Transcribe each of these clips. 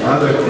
Ah d'accord.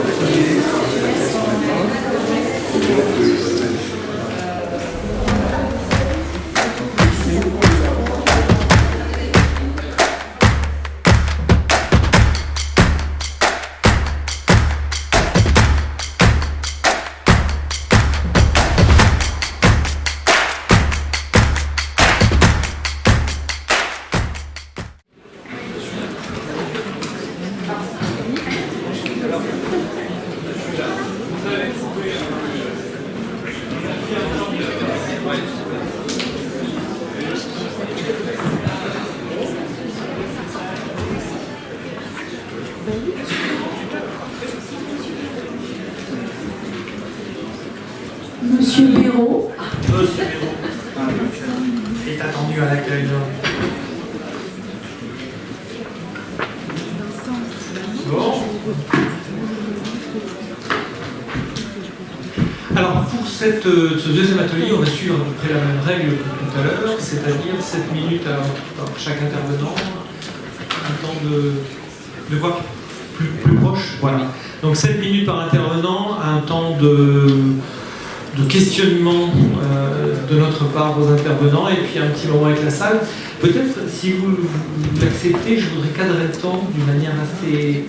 Monsieur Béraud. Monsieur Béraud est attendu à l'accueil. Bon. Alors pour ce deuxième atelier, on va suivre à peu près la même règle que tout à l'heure, c'est-à-dire 7 minutes à chaque intervenant, un temps de voix plus proche. Voilà. Donc 7 minutes par intervenant, un temps de questionnement de notre part aux intervenants et puis un petit moment avec la salle. Peut-être, si vous l'acceptez, je voudrais cadrer le temps d'une manière assez,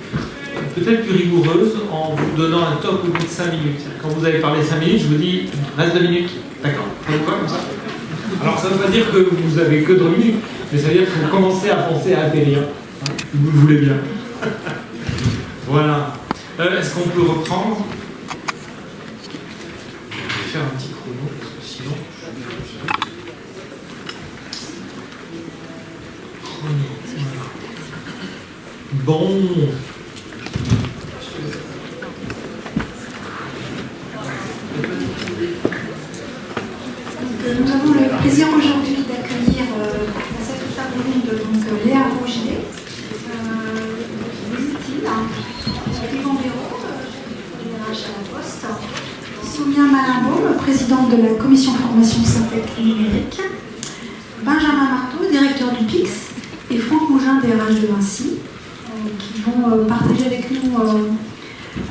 peut-être plus rigoureuse, en vous donnant un top au bout de 5 minutes. Quand vous avez parlé 5 minutes, je vous dis, reste 2 minutes. D'accord? Ça vous va comme ça? Alors ça ne veut pas dire que vous avez que 2 minutes, mais ça veut dire qu'il faut commencer à penser à atterrir, hein, si vous le voulez bien. Voilà. Est-ce qu'on peut reprendre? Faire un petit chrono, parce que sinon... Chrono, voilà. Bon... Nous avons le plaisir aujourd'hui d'accueillir la secrétaire de ronde, Léa Rougier, Yvan Béraud, DRH à la Poste, Soumia Malimbaud, présidente de la commission formation synthèque et numérique, Benjamin Marteau, directeur du PIX, et Franck Mougin, DRH de Vinci, qui vont partager avec nous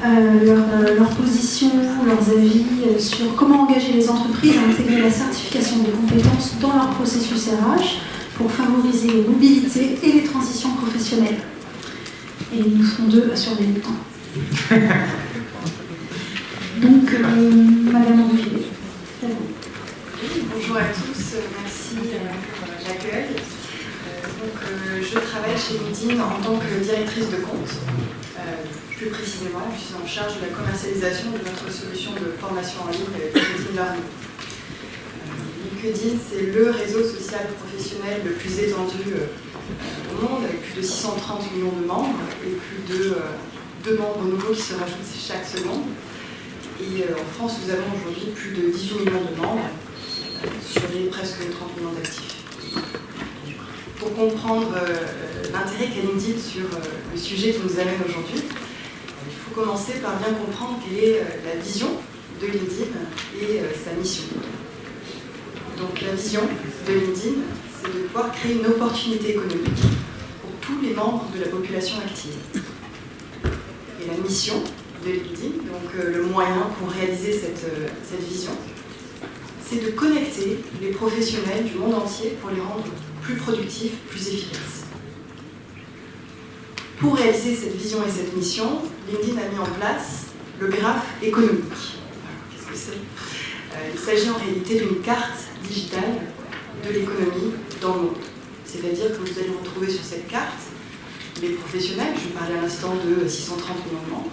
leur position, leurs avis sur comment engager les entreprises à intégrer la certification de compétences dans leur processus RH pour favoriser les mobilités et les transitions professionnelles. Et nous serons deux à surveiller le temps. Donc, Madame Rougier, c'est à vous. Bonjour à tous, merci pour l'accueil. Je travaille chez LinkedIn en tant que directrice de compte. Plus précisément, je suis en charge de la commercialisation de notre solution de formation en ligne LinkedIn Learning. LinkedIn, c'est le réseau social professionnel le plus étendu au monde, avec plus de 630 millions de membres et plus de 2 membres nouveaux qui se rajoutent chaque seconde. Et en France, nous avons aujourd'hui plus de 18 millions de membres sur les presque 30 millions d'actifs. Pour comprendre l'intérêt qu'a LinkedIn sur le sujet qui nous amène aujourd'hui, il faut commencer par bien comprendre quelle est la vision de LinkedIn et sa mission. Donc la vision de LinkedIn, c'est de pouvoir créer une opportunité économique pour tous les membres de la population active. Et la mission de LinkedIn, donc le moyen pour réaliser cette vision, c'est de connecter les professionnels du monde entier pour les rendre plus productifs, plus efficaces. Pour réaliser cette vision et cette mission, LinkedIn a mis en place le graphe économique. Qu'est-ce que c'est? Il s'agit en réalité d'une carte digitale de l'économie dans le monde. C'est-à-dire que vous allez retrouver sur cette carte les professionnels, je parlais à l'instant de 630 millions de membres.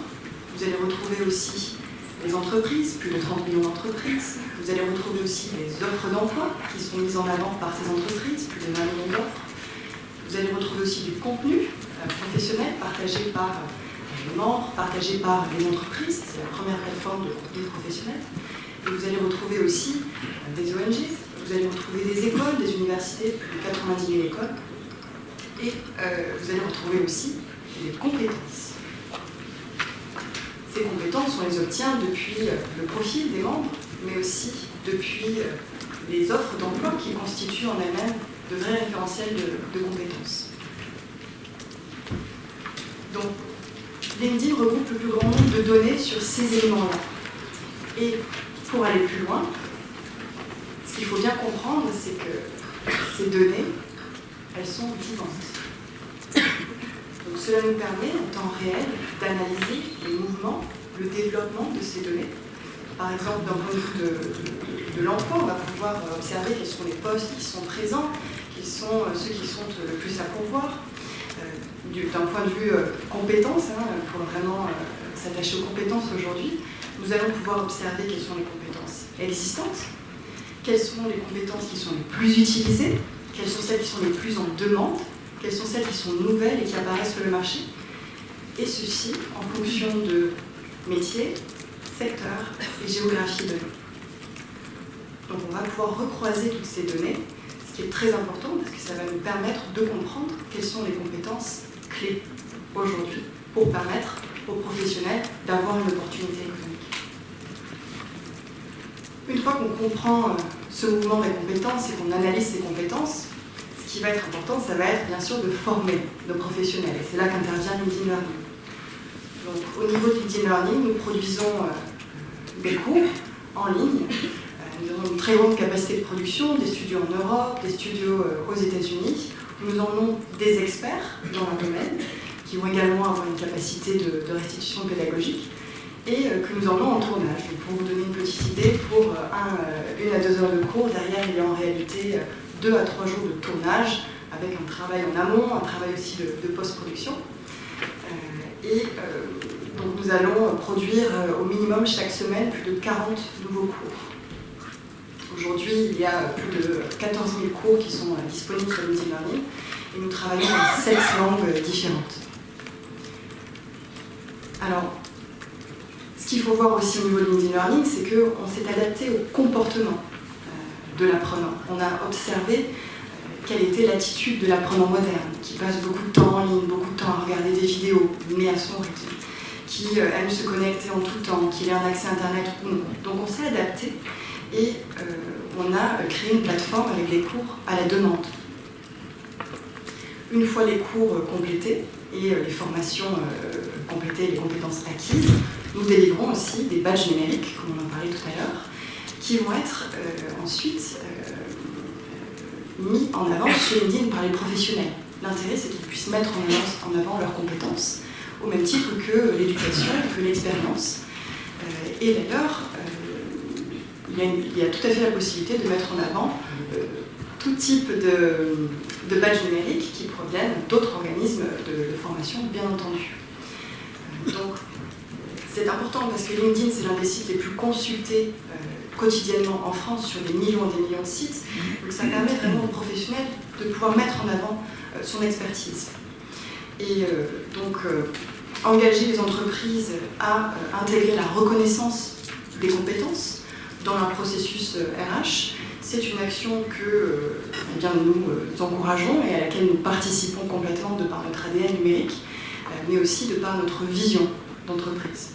Vous allez retrouver aussi les entreprises, plus de 30 millions d'entreprises. Vous allez retrouver aussi les offres d'emploi qui sont mises en avant par ces entreprises, plus de 20 millions d'offres. Vous allez retrouver aussi du contenu professionnel partagé par les membres, partagé par les entreprises. C'est la première plateforme de contenu professionnel. Et vous allez retrouver aussi des ONG, vous allez retrouver des écoles, des universités, plus de 90 000 écoles. Et vous allez retrouver aussi des compétences. Ces compétences, on les obtient depuis le profil des membres, mais aussi depuis les offres d'emploi qui constituent en elles-mêmes de vrais référentiels de compétences. Donc, LinkedIn regroupe le plus grand nombre de données sur ces éléments-là. Et pour aller plus loin, ce qu'il faut bien comprendre, c'est que ces données, elles sont vivantes. Donc cela nous permet, en temps réel, d'analyser les mouvements, le développement de ces données. Par exemple, d'un point de vue de l'emploi, on va pouvoir observer quels sont les postes qui sont présents, quels sont ceux qui sont le plus à pourvoir. D'un point de vue compétences, pour vraiment s'attacher aux compétences aujourd'hui, nous allons pouvoir observer quelles sont les compétences existantes, quelles sont les compétences qui sont les plus utilisées, quelles sont celles qui sont les plus en demande, quelles sont celles qui sont nouvelles et qui apparaissent sur le marché, et ceci en fonction de métiers, secteurs et géographie donnée. Donc on va pouvoir recroiser toutes ces données, ce qui est très important parce que ça va nous permettre de comprendre quelles sont les compétences clés aujourd'hui pour permettre aux professionnels d'avoir une opportunité économique. Une fois qu'on comprend ce mouvement des compétences et qu'on analyse ces compétences, ce qui va être important, ça va être bien sûr de former nos professionnels. Et c'est là qu'intervient LinkedIn Learning. Donc, au niveau de LinkedIn Learning, nous produisons des cours en ligne. Nous avons une très grande capacité de production, des studios en Europe, des studios aux États-Unis. Nous emmenons des experts dans un domaine qui vont également avoir une capacité de restitution pédagogique et que nous emmenons en tournage. Donc, pour vous donner une petite idée, pour 1 à 2 heures de cours, derrière il y a en réalité 2 à 3 jours de tournage avec un travail en amont, un travail aussi de post-production. Donc nous allons produire au minimum chaque semaine plus de 40 nouveaux cours. Aujourd'hui, il y a plus de 14 000 cours qui sont disponibles sur LinkedIn Learning et nous travaillons dans 7 langues différentes. Alors, ce qu'il faut voir aussi au niveau de LinkedIn Learning, c'est qu'on s'est adapté au comportement de l'apprenant. On a observé quelle était l'attitude de l'apprenant moderne, qui passe beaucoup de temps en ligne, beaucoup de temps à regarder des vidéos, mais à son rythme, qui aime se connecter en tout temps, qui ait un accès à Internet ou non. Donc on s'est adapté et on a créé une plateforme avec des cours à la demande. Une fois les cours complétés et les formations complétées et les compétences acquises, nous délivrons aussi des badges numériques, comme on en parlait tout à l'heure, qui vont être ensuite mis en avant sur LinkedIn par les professionnels. L'intérêt, c'est qu'ils puissent mettre en avant leurs compétences, au même titre que l'éducation, que l'expérience. Et d'ailleurs, il y a tout à fait la possibilité de mettre en avant tout type de badges numériques qui proviennent d'autres organismes de formation, bien entendu. Donc, c'est important parce que LinkedIn, c'est l'un des sites les plus consultés quotidiennement en France sur des millions et des millions de sites. Donc ça permet vraiment aux professionnels de pouvoir mettre en avant son expertise. Et donc engager les entreprises à intégrer la reconnaissance des compétences dans leur processus RH, c'est une action que nous encourageons et à laquelle nous participons complètement de par notre ADN numérique, mais aussi de par notre vision d'entreprise.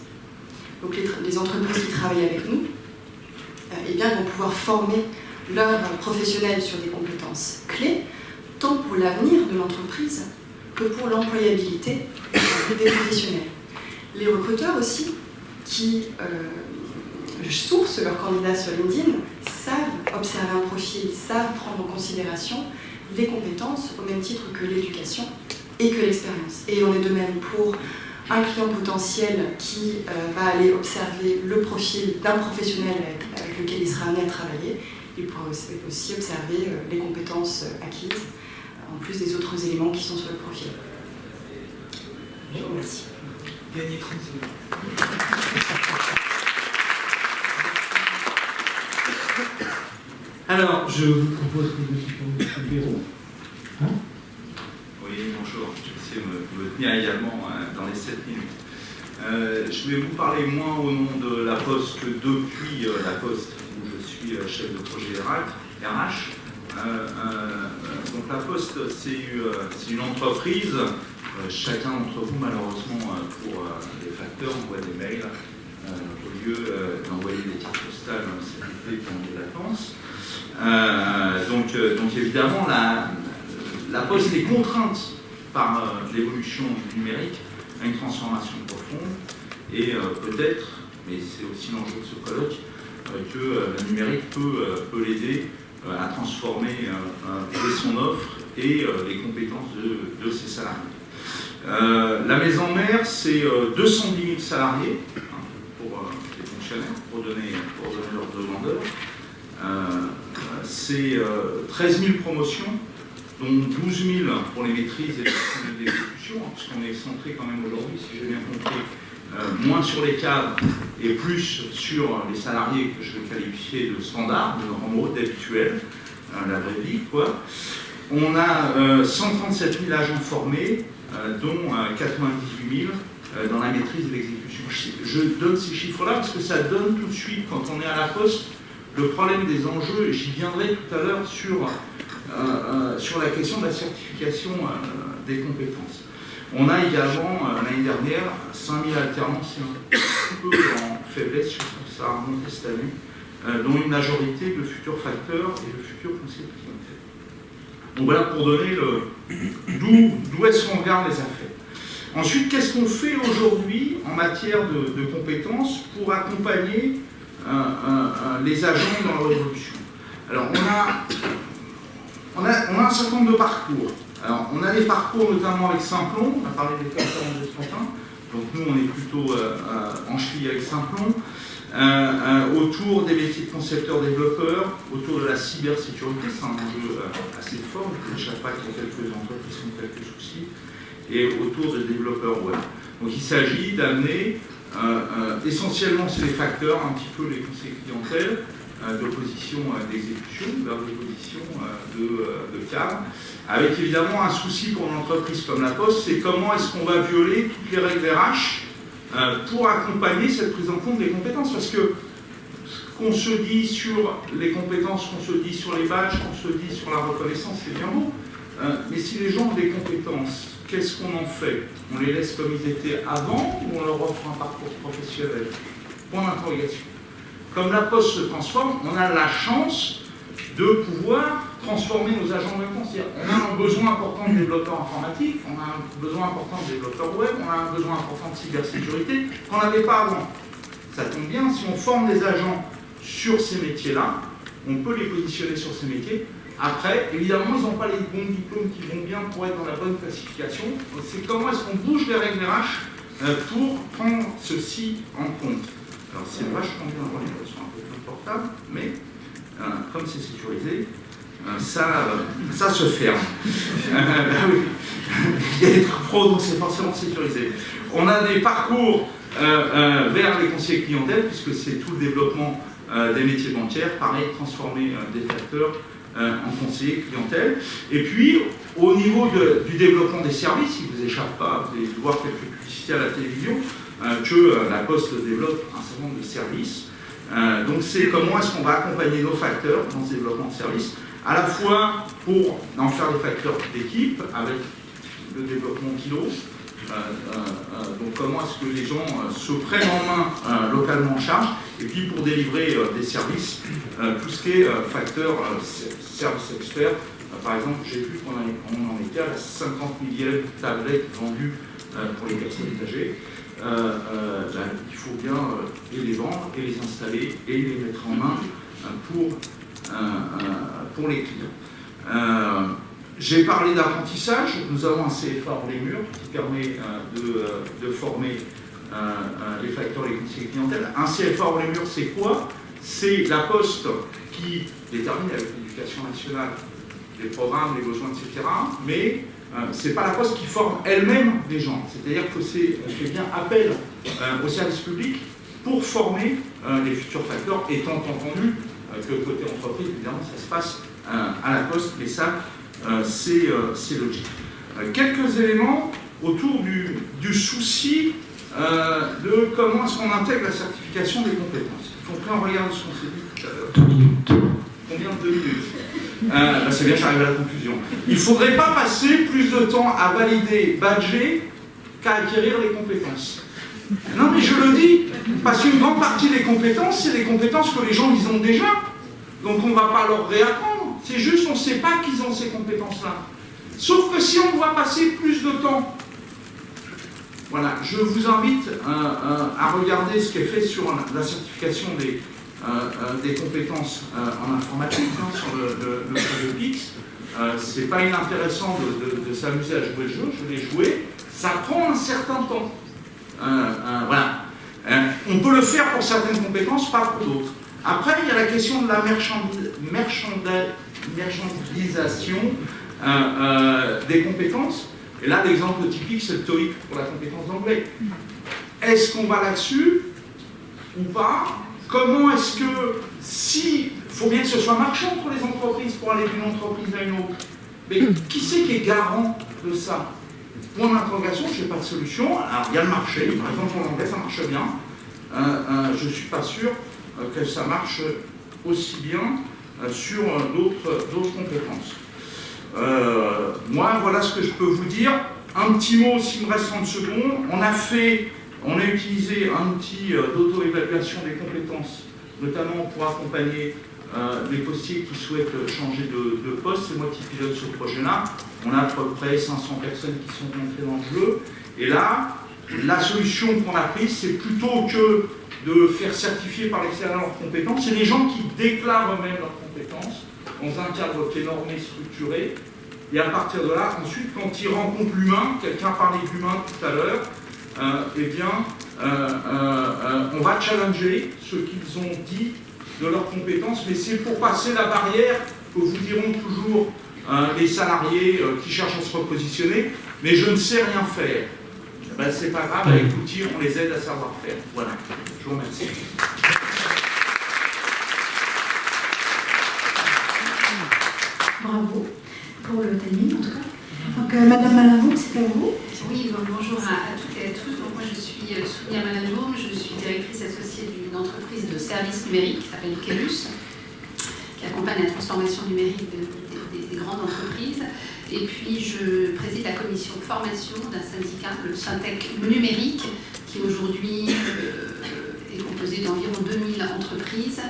Donc les entreprises qui travaillent avec nous vont pouvoir former leurs professionnels sur des compétences clés, tant pour l'avenir de l'entreprise que pour l'employabilité des professionnels. Les recruteurs aussi, qui sourcent leurs candidats sur LinkedIn, savent observer un profil, savent prendre en considération les compétences au même titre que l'éducation et que l'expérience. Et on est de même pour un client potentiel qui va aller observer le profil d'un professionnel avec lequel il sera amené à travailler. Il pourra aussi observer les compétences acquises, en plus des autres éléments qui sont sur le profil. Je vous remercie. Gagnez 30 secondes. Alors, je vous propose que nous suivions le bureau. Oui, bonjour. Je vais essayer de me tenir également dans les 7 minutes. Je vais vous parler moins au nom de la Poste que depuis la Poste, où je suis chef de projet RH. Donc la Poste, c'est une entreprise. Chacun d'entre vous, malheureusement, pour des facteurs, envoie des mails au lieu d'envoyer des cartes postales cet été pendant les vacances. Donc évidemment, la Poste est contrainte par l'évolution du numérique à une transformation profonde et peut-être, mais c'est aussi l'enjeu de ce colloque, que le numérique peut l'aider à transformer et son offre et les compétences de ses salariés. La maison mère, c'est 210 000 salariés pour les fonctionnaires, pour donner leurs demandeurs. C'est 13 000 promotions, dont 12 000 pour les maîtrises et les personnels d'exécution, puisqu'on est centré quand même aujourd'hui, si j'ai bien compris, moins sur les cadres et plus sur les salariés que je vais qualifier de standard, en mode habituel, la vraie vie, quoi. On a 137 000 agents formés, dont 98 000 dans la maîtrise de l'exécution. Je donne ces chiffres-là parce que ça donne tout de suite, quand on est à la poste, le problème des enjeux, et j'y viendrai tout à l'heure sur la question de la certification des compétences. On a également, l'année dernière, 5 000 alternants, un peu en faiblesse, je pense que ça a remonté cette année, dont une majorité de futurs facteurs et de futurs conseillers clientèle. Donc voilà pour donner d'où est-ce qu'on regarde les affaires. Ensuite, qu'est-ce qu'on fait aujourd'hui en matière de compétences pour accompagner les agents dans leur évolution? Alors, on a un certain nombre de parcours. Alors, on a des parcours notamment avec Simplon, on a parlé des conférences de ce matin, donc nous on est plutôt en cheville avec Simplon, autour des métiers de concepteurs-développeurs, autour de la cybersécurité, c'est un enjeu assez fort, je ne cache pas qu'il y a quelques entreprises qui ont quelques soucis, et autour de développeurs web. Donc il s'agit d'amener essentiellement c'est les facteurs, un petit peu les conseillers clientèle, de position d'exécution vers des positions de cadre, avec évidemment un souci pour une entreprise comme la Poste, c'est comment est-ce qu'on va violer toutes les règles RH pour accompagner cette prise en compte des compétences, parce que ce qu'on se dit sur les compétences, qu'on se dit sur les badges, qu'on se dit sur la reconnaissance, c'est bien beau, mais si les gens ont des compétences, qu'est-ce qu'on en fait? On les laisse comme ils étaient avant ou on leur offre un parcours professionnel? Point d'interrogation. Comme la Poste se transforme, on a la chance de pouvoir transformer nos agents maintenant. C'est-à-dire, on a un besoin important de développeurs informatiques, on a un besoin important de développeurs web, on a un besoin important de cybersécurité qu'on n'avait pas avant. Ça tombe bien, si on forme des agents sur ces métiers-là, on peut les positionner sur ces métiers. Après, évidemment, ils n'ont pas les bons diplômes qui vont bien pour être dans la bonne classification. C'est comment est-ce qu'on bouge les règles RH pour prendre ceci en compte. Alors c'est vachement bien avoir une version un peu confortable, mais comme c'est sécurisé, ça se ferme. Oui. Il y a des trucs pro, donc c'est forcément sécurisé. On a des parcours vers les conseillers clientèle, puisque c'est tout le développement des métiers bancaires, pareil, transformer des facteurs en conseillers clientèle. Et puis, au niveau du développement des services, il ne vous échappe pas, vous allez voir quelques publicités à la télévision, que la Poste développe un certain nombre de services. Donc c'est comment est-ce qu'on va accompagner nos facteurs dans ce développement de services, à la fois pour en faire des facteurs d'équipe avec le développement kilo, donc comment est-ce que les gens se prennent en main localement en charge, et puis pour délivrer des services, tout ce qui est facteur service expert. Par exemple, j'ai vu qu'on en était à la 50 millième tablette vendue pour les personnes âgées. Il faut bien les vendre et les installer et les mettre en main pour les clients. J'ai parlé d'apprentissage. Nous avons un CFA hors les murs qui permet de former les facteurs et les conseillers clientèle. Un CFA hors les murs, c'est quoi? C'est la Poste qui détermine avec l'éducation nationale les programmes, les besoins, etc. Mais c'est pas la Poste qui forme elle-même des gens. C'est-à-dire que on fait bien appel au service public pour former les futurs facteurs, étant entendu que côté entreprise, évidemment, ça se passe à la Poste, mais ça, c'est logique. Quelques éléments autour du souci de comment est-ce qu'on intègre la certification des compétences. Y compris en regard de ce qu'on s'est dit tout à l'heure. 2 minutes. Combien de 2 minutes C'est bien, j'arrive à la conclusion. Il ne faudrait pas passer plus de temps à valider, badger, qu'à acquérir les compétences. Non, mais je le dis, parce qu'une grande partie des compétences, c'est des compétences que les gens ils ont déjà. Donc on ne va pas leur réapprendre. C'est juste, on ne sait pas qu'ils ont ces compétences-là. Sauf que si on doit passer plus de temps Voilà, je vous invite à regarder ce qui est fait sur la certification des compétences en informatique, sur le cas de PIX. C'est pas inintéressant de s'amuser à jouer le jeu, je l'ai joué. Ça prend un certain temps. Voilà. On peut le faire pour certaines compétences, pas pour d'autres. Après, il y a la question de la marchandisation des compétences. Et là, l'exemple typique, c'est le TOEIC pour la compétence d'anglais. Est-ce qu'on va là-dessus ou pas? Comment est-ce que, si, il faut bien que ce soit marchand pour les entreprises pour aller d'une entreprise à une autre, mais qui c'est qui est garant de ça? Point d'interrogation, je n'ai pas de solution. Alors, il y a le marché, par exemple en anglais, ça marche bien. Je ne suis pas sûr que ça marche aussi bien sur d'autres compétences. Moi, voilà ce que je peux vous dire. Un petit mot, s'il me reste 30 secondes. On a utilisé un outil d'auto-évaluation des compétences, notamment pour accompagner les postiers qui souhaitent changer de poste. C'est moi qui pilote ce projet-là. On a à peu près 500 personnes qui sont entrées dans le jeu. Et là, la solution qu'on a prise, c'est plutôt que de faire certifier par l'extérieur leurs compétences, c'est les gens qui déclarent eux-mêmes leurs compétences dans un cadre qui est normé, structuré. Et à partir de là, ensuite, quand ils rencontrent l'humain, quelqu'un parlait d'humain tout à l'heure, eh bien, on va challenger ce qu'ils ont dit de leurs compétences, mais c'est pour passer la barrière que vous diront toujours les salariés qui cherchent à se repositionner, mais je ne sais rien faire. Ben, c'est pas grave, avec l'outil, on les aide à savoir faire. Voilà, je vous remercie. Bravo pour le timing en tout cas. Donc Madame Malinboum, c'est à vous. Oui, bonjour à toutes et à tous. Donc, moi je suis Sonia Malinboum, je suis directrice associée d'une entreprise de services numériques qui s'appelle Kelus, qui accompagne la transformation numérique des grandes entreprises. Et puis je préside la commission formation d'un syndicat, le Syntec numérique, qui aujourd'hui est composé d'environ 2000 entreprises,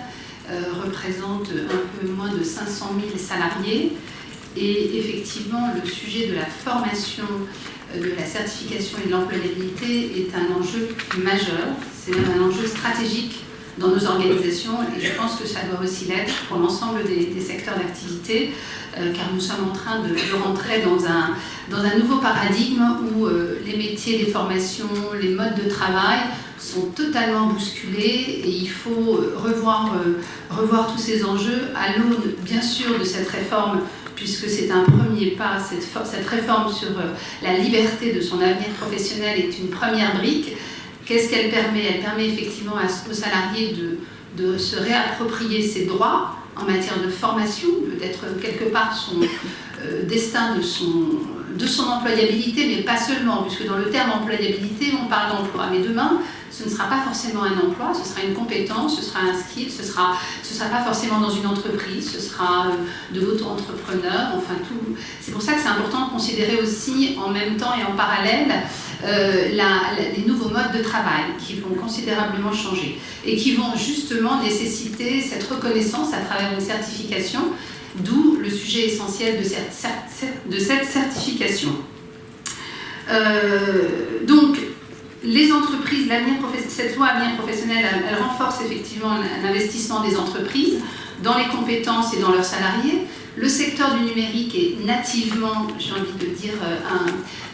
représente un peu moins de 500 000 salariés. Et effectivement, le sujet de la formation, de la certification et de l'employabilité est un enjeu majeur. C'est même un enjeu stratégique dans nos organisations et je pense que ça doit aussi l'être pour l'ensemble des secteurs d'activité, car nous sommes en train de rentrer dans un nouveau paradigme où les métiers, les formations, les modes de travail sont totalement bousculés et il faut revoir tous ces enjeux à l'aune, bien sûr, de cette réforme, puisque c'est un premier pas, cette réforme sur la liberté de son avenir professionnel est une première brique. Qu'est-ce qu'elle permet? Elle permet effectivement aux salariés de se réapproprier ses droits en matière de formation, d'être quelque part son destin de son employabilité, mais pas seulement, puisque dans le terme employabilité, on parle d'emploi. Mais demain, ce ne sera pas forcément un emploi, ce sera une compétence, ce sera un skill, ce sera pas forcément dans une entreprise, ce sera de l'auto-entrepreneur, enfin tout. C'est pour ça que c'est important de considérer aussi en même temps et en parallèle les nouveaux modes de travail qui vont considérablement changer et qui vont justement nécessiter cette reconnaissance à travers une certification, d'où le sujet essentiel de cette certification. Donc, les entreprises, cette loi avenir professionnel, elle renforce effectivement un investissement des entreprises dans les compétences et dans leurs salariés. Le secteur du numérique est nativement, j'ai envie de dire,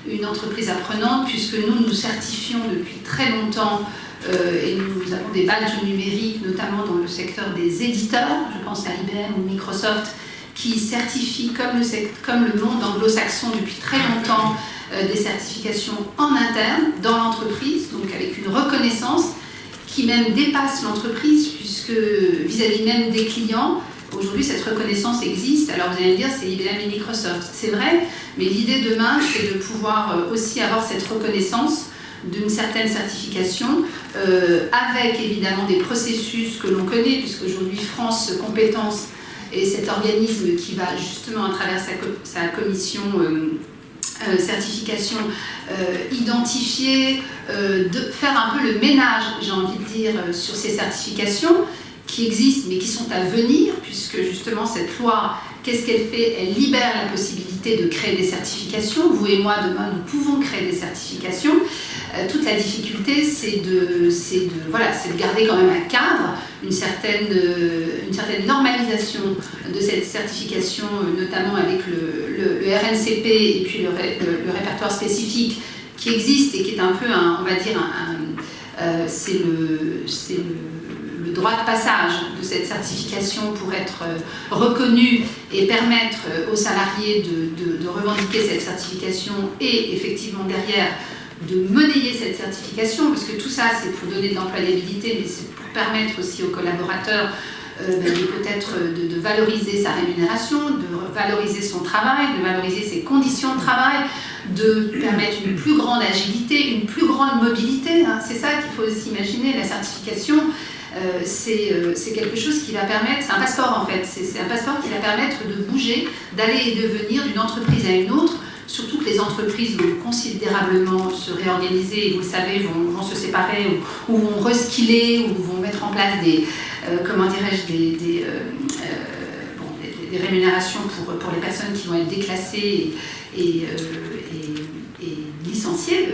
une entreprise apprenante, puisque nous certifions depuis très longtemps et nous avons des badges numériques, notamment dans le secteur des éditeurs, je pense à IBM ou Microsoft, qui certifient comme le monde anglo-saxon depuis très longtemps des certifications en interne dans l'entreprise, donc avec une reconnaissance qui même dépasse l'entreprise, puisque vis-à-vis même des clients, aujourd'hui cette reconnaissance existe. Alors vous allez me dire, c'est IBM et Microsoft, c'est vrai, mais l'idée demain, c'est de pouvoir aussi avoir cette reconnaissance d'une certaine certification, avec évidemment des processus que l'on connaît, puisque aujourd'hui France Compétences est cet organisme qui va justement à travers sa commission certification identifier, faire un peu le ménage, j'ai envie de dire, sur ces certifications qui existent mais qui sont à venir, puisque justement cette loi, qu'est-ce qu'elle fait? Elle libère la possibilité de créer des certifications. Vous et moi, demain, nous pouvons créer des certifications. toute la difficulté, c'est de garder quand même un cadre, une certaine normalisation de cette certification, notamment avec le RNCP et puis le répertoire spécifique qui existe et qui est un peu, c'est le droit de passage de cette certification pour être reconnu et permettre aux salariés de revendiquer cette certification et effectivement derrière de monnayer cette certification, parce que tout ça c'est pour donner de l'employabilité, mais c'est pour permettre aussi aux collaborateurs peut-être de valoriser sa rémunération, de valoriser son travail, de valoriser ses conditions de travail, de permettre une plus grande agilité, une plus grande mobilité. C'est ça qu'il faut aussi imaginer. La certification, c'est quelque chose qui va permettre, c'est un passeport en fait, c'est un passeport qui va permettre de bouger, d'aller et de venir d'une entreprise à une autre, surtout que les entreprises vont considérablement se réorganiser, et vous le savez, vont se séparer ou vont reskiller ou vont mettre en place des rémunérations pour les personnes qui vont être déclassées et licenciées,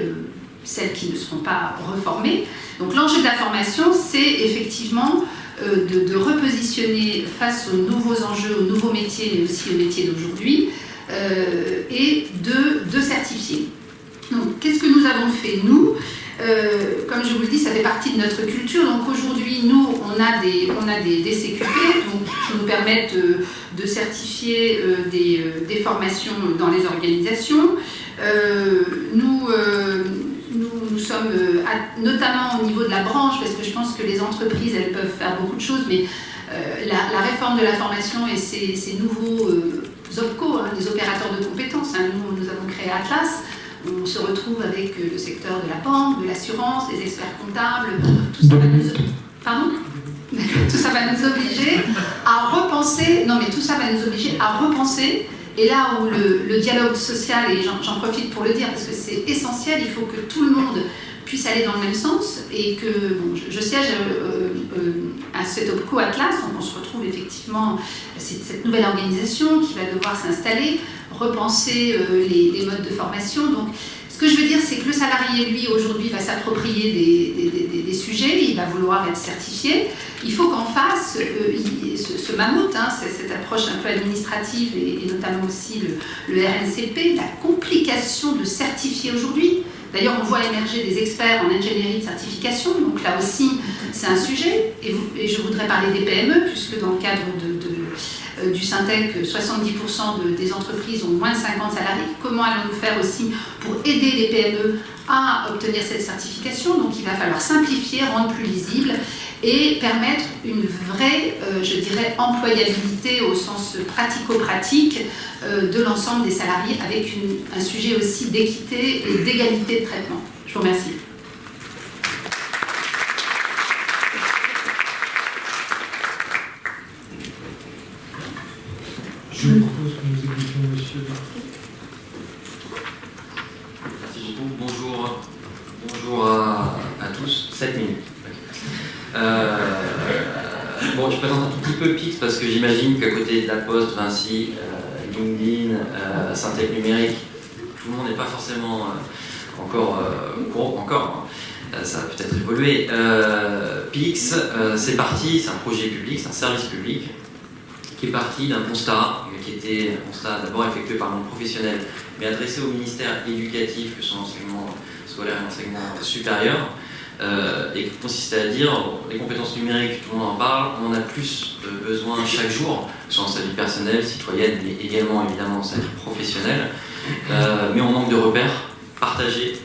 celles qui ne seront pas reformées. Donc l'enjeu de la formation, c'est effectivement de repositionner face aux nouveaux enjeux, aux nouveaux métiers, mais aussi aux métiers d'aujourd'hui, et de certifier. Donc qu'est-ce que nous avons fait, nous ? Comme je vous le dis, ça fait partie de notre culture. Donc aujourd'hui, nous, on a des CQP qui nous permettent de certifier des formations dans les organisations. Nous sommes, notamment au niveau de la branche, parce que je pense que les entreprises, elles peuvent faire beaucoup de choses, mais la réforme de la formation et ces nouveaux OPCO, les opérateurs de compétences, nous avons créé Atlas. On se retrouve avec le secteur de la banque, de l'assurance, des experts comptables, tout ça va nous obliger à repenser, et là où le dialogue social, et j'en profite pour le dire parce que c'est essentiel, il faut que tout le monde puisse aller dans le même sens, et que je siège à cet OPCO Atlas, donc on se retrouve effectivement, c'est cette nouvelle organisation qui va devoir s'installer, repenser les modes de formation. Donc, ce que je veux dire, c'est que le salarié, lui, aujourd'hui, va s'approprier des sujets, il va vouloir être certifié. Il faut qu'en face, ce mammouth, cette approche un peu administrative, et notamment aussi le RNCP, la complication de certifier aujourd'hui. D'ailleurs, on voit émerger des experts en ingénierie de certification, donc là aussi, c'est un sujet. Et je voudrais parler des PME, puisque dans le cadre du Syntec, 70% des entreprises ont moins de 50 salariés. Comment allons-nous faire aussi pour aider les PME à obtenir cette certification? Donc il va falloir simplifier, rendre plus lisible et permettre une vraie, employabilité au sens pratico-pratique de l'ensemble des salariés, avec un sujet aussi d'équité et d'égalité de traitement. Je vous remercie. Je vous propose que nous écoutions monsieur. Merci beaucoup. Bonjour à tous. 7 minutes. Bon, je présente un tout petit peu PIX parce que j'imagine qu'à côté de La Poste, Vinci, LinkedIn, Syntec Numérique, tout le monde n'est pas forcément encore gros, ça va peut-être évoluer. PIX, c'est parti, c'est un projet public, c'est un service public qui est parti d'un constat, qui était un constat d'abord effectué par le monde professionnel, mais adressé au ministère éducatif, que sont l'enseignement scolaire et l'enseignement supérieur, et qui consistait à dire, les compétences numériques, tout le monde en parle, on en a plus besoin chaque jour, que ce soit dans sa vie personnelle, citoyenne, mais également évidemment dans sa vie professionnelle, mais on manque de repères partagés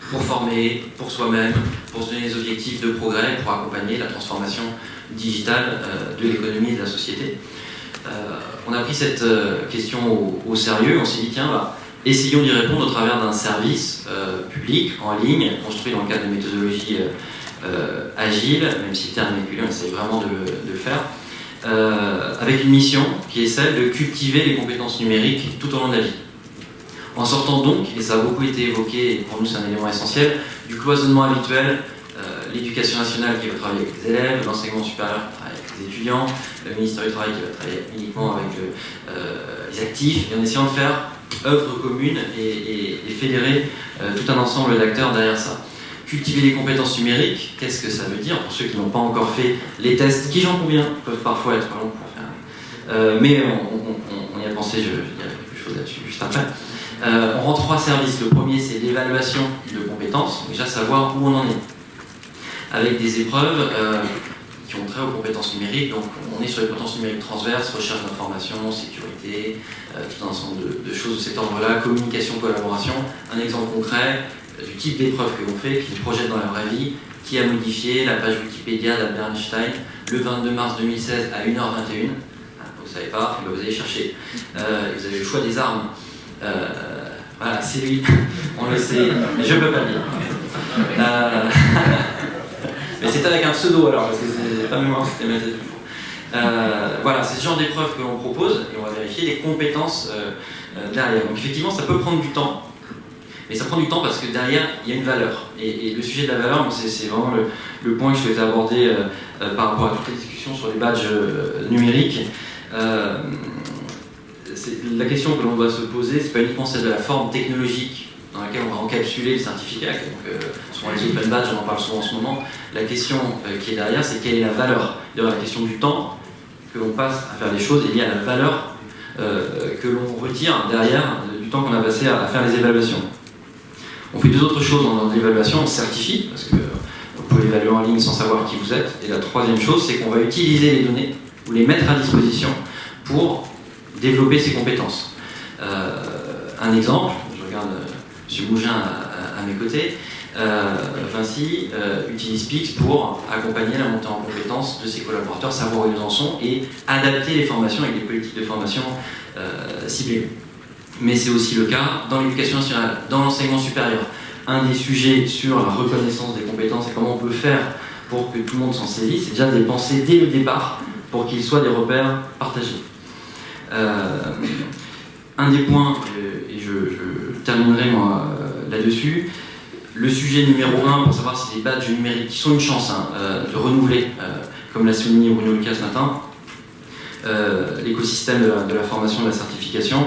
pour former, pour soi-même, pour se donner des objectifs de progrès, pour accompagner la transformation digitale de l'économie et de la société. On a pris cette question au sérieux, on s'est dit tiens, essayons d'y répondre au travers d'un service public en ligne, construit dans le cadre de méthodologie agile, même si le terme est véhiculé, on essaie vraiment de le faire, avec une mission qui est celle de cultiver les compétences numériques tout au long de la vie. En sortant donc, et ça a beaucoup été évoqué, et pour nous c'est un élément essentiel, du cloisonnement habituel, l'éducation nationale qui va travailler avec les élèves, l'enseignement supérieur qui va travailler avec les étudiants, le ministère du Travail qui va travailler uniquement avec les actifs, et en essayant de faire œuvre commune et fédérer tout un ensemble d'acteurs derrière ça. Cultiver les compétences numériques, qu'est-ce que ça veut dire? Pour ceux qui n'ont pas encore fait les tests, qui j'en conviens, peuvent parfois être longs pour faire. Mais on y a pensé, je dirai quelque chose là-dessus juste après. On rend 3 services. Le premier, c'est l'évaluation de compétences, déjà savoir où on en est. Avec des épreuves qui ont trait aux compétences numériques. Donc on est sur les compétences numériques transverses, recherche d'informations, sécurité, tout un ensemble de choses de cet ordre-là, communication, collaboration. Un exemple concret du type d'épreuve que l'on fait, qui se projette dans la vraie vie, qui a modifié la page Wikipédia d'Albert Einstein le 22 mars 2016 à 1h21. Vous ne savez pas, vous allez chercher. Vous avez le choix des armes. Voilà, c'est lui, on le sait, mais je ne peux pas le dire. Mais c'est avec un pseudo alors, parce que c'est pas mémoire, c'était ma tête. Voilà, c'est ce genre d'épreuve que l'on propose et on va vérifier les compétences derrière. Donc effectivement, ça peut prendre du temps, mais ça prend du temps parce que derrière, il y a une valeur. Et le sujet de la valeur, c'est vraiment le point que je souhaitais aborder par rapport à toutes les discussions sur les badges numériques. La question que l'on doit se poser, c'est pas uniquement celle de la forme technologique dans laquelle on va encapsuler le certificat, donc souvent les open badges, on en parle souvent en ce moment. La question qui est derrière, c'est quelle est la valeur. D'ailleurs, la question du temps que l'on passe à faire les choses est liée à la valeur que l'on retire derrière du temps qu'on a passé à faire les évaluations. On fait 2 autres choses dans l'évaluation, on certifie, parce que vous pouvez évaluer en ligne sans savoir qui vous êtes. Et la 3e chose, c'est qu'on va utiliser les données, ou les mettre à disposition pour développer ses compétences. Un exemple, je regarde M. Mougin à mes côtés, Vinci utilise Pix pour accompagner la montée en compétences de ses collaborateurs, savoir où ils en sont et adapter les formations avec des politiques de formation ciblées. Mais c'est aussi le cas dans l'éducation nationale, dans l'enseignement supérieur. Un des sujets sur la reconnaissance des compétences et comment on peut faire pour que tout le monde s'en saisisse, c'est déjà de les penser dès le départ pour qu'ils soient des repères partagés. Un des points, et je terminerai moi là-dessus, le sujet numéro 1 pour savoir si les badges numériques, qui sont une chance de renouveler, comme l'a souligné Bruno Lucas ce matin, l'écosystème de la formation et de la certification,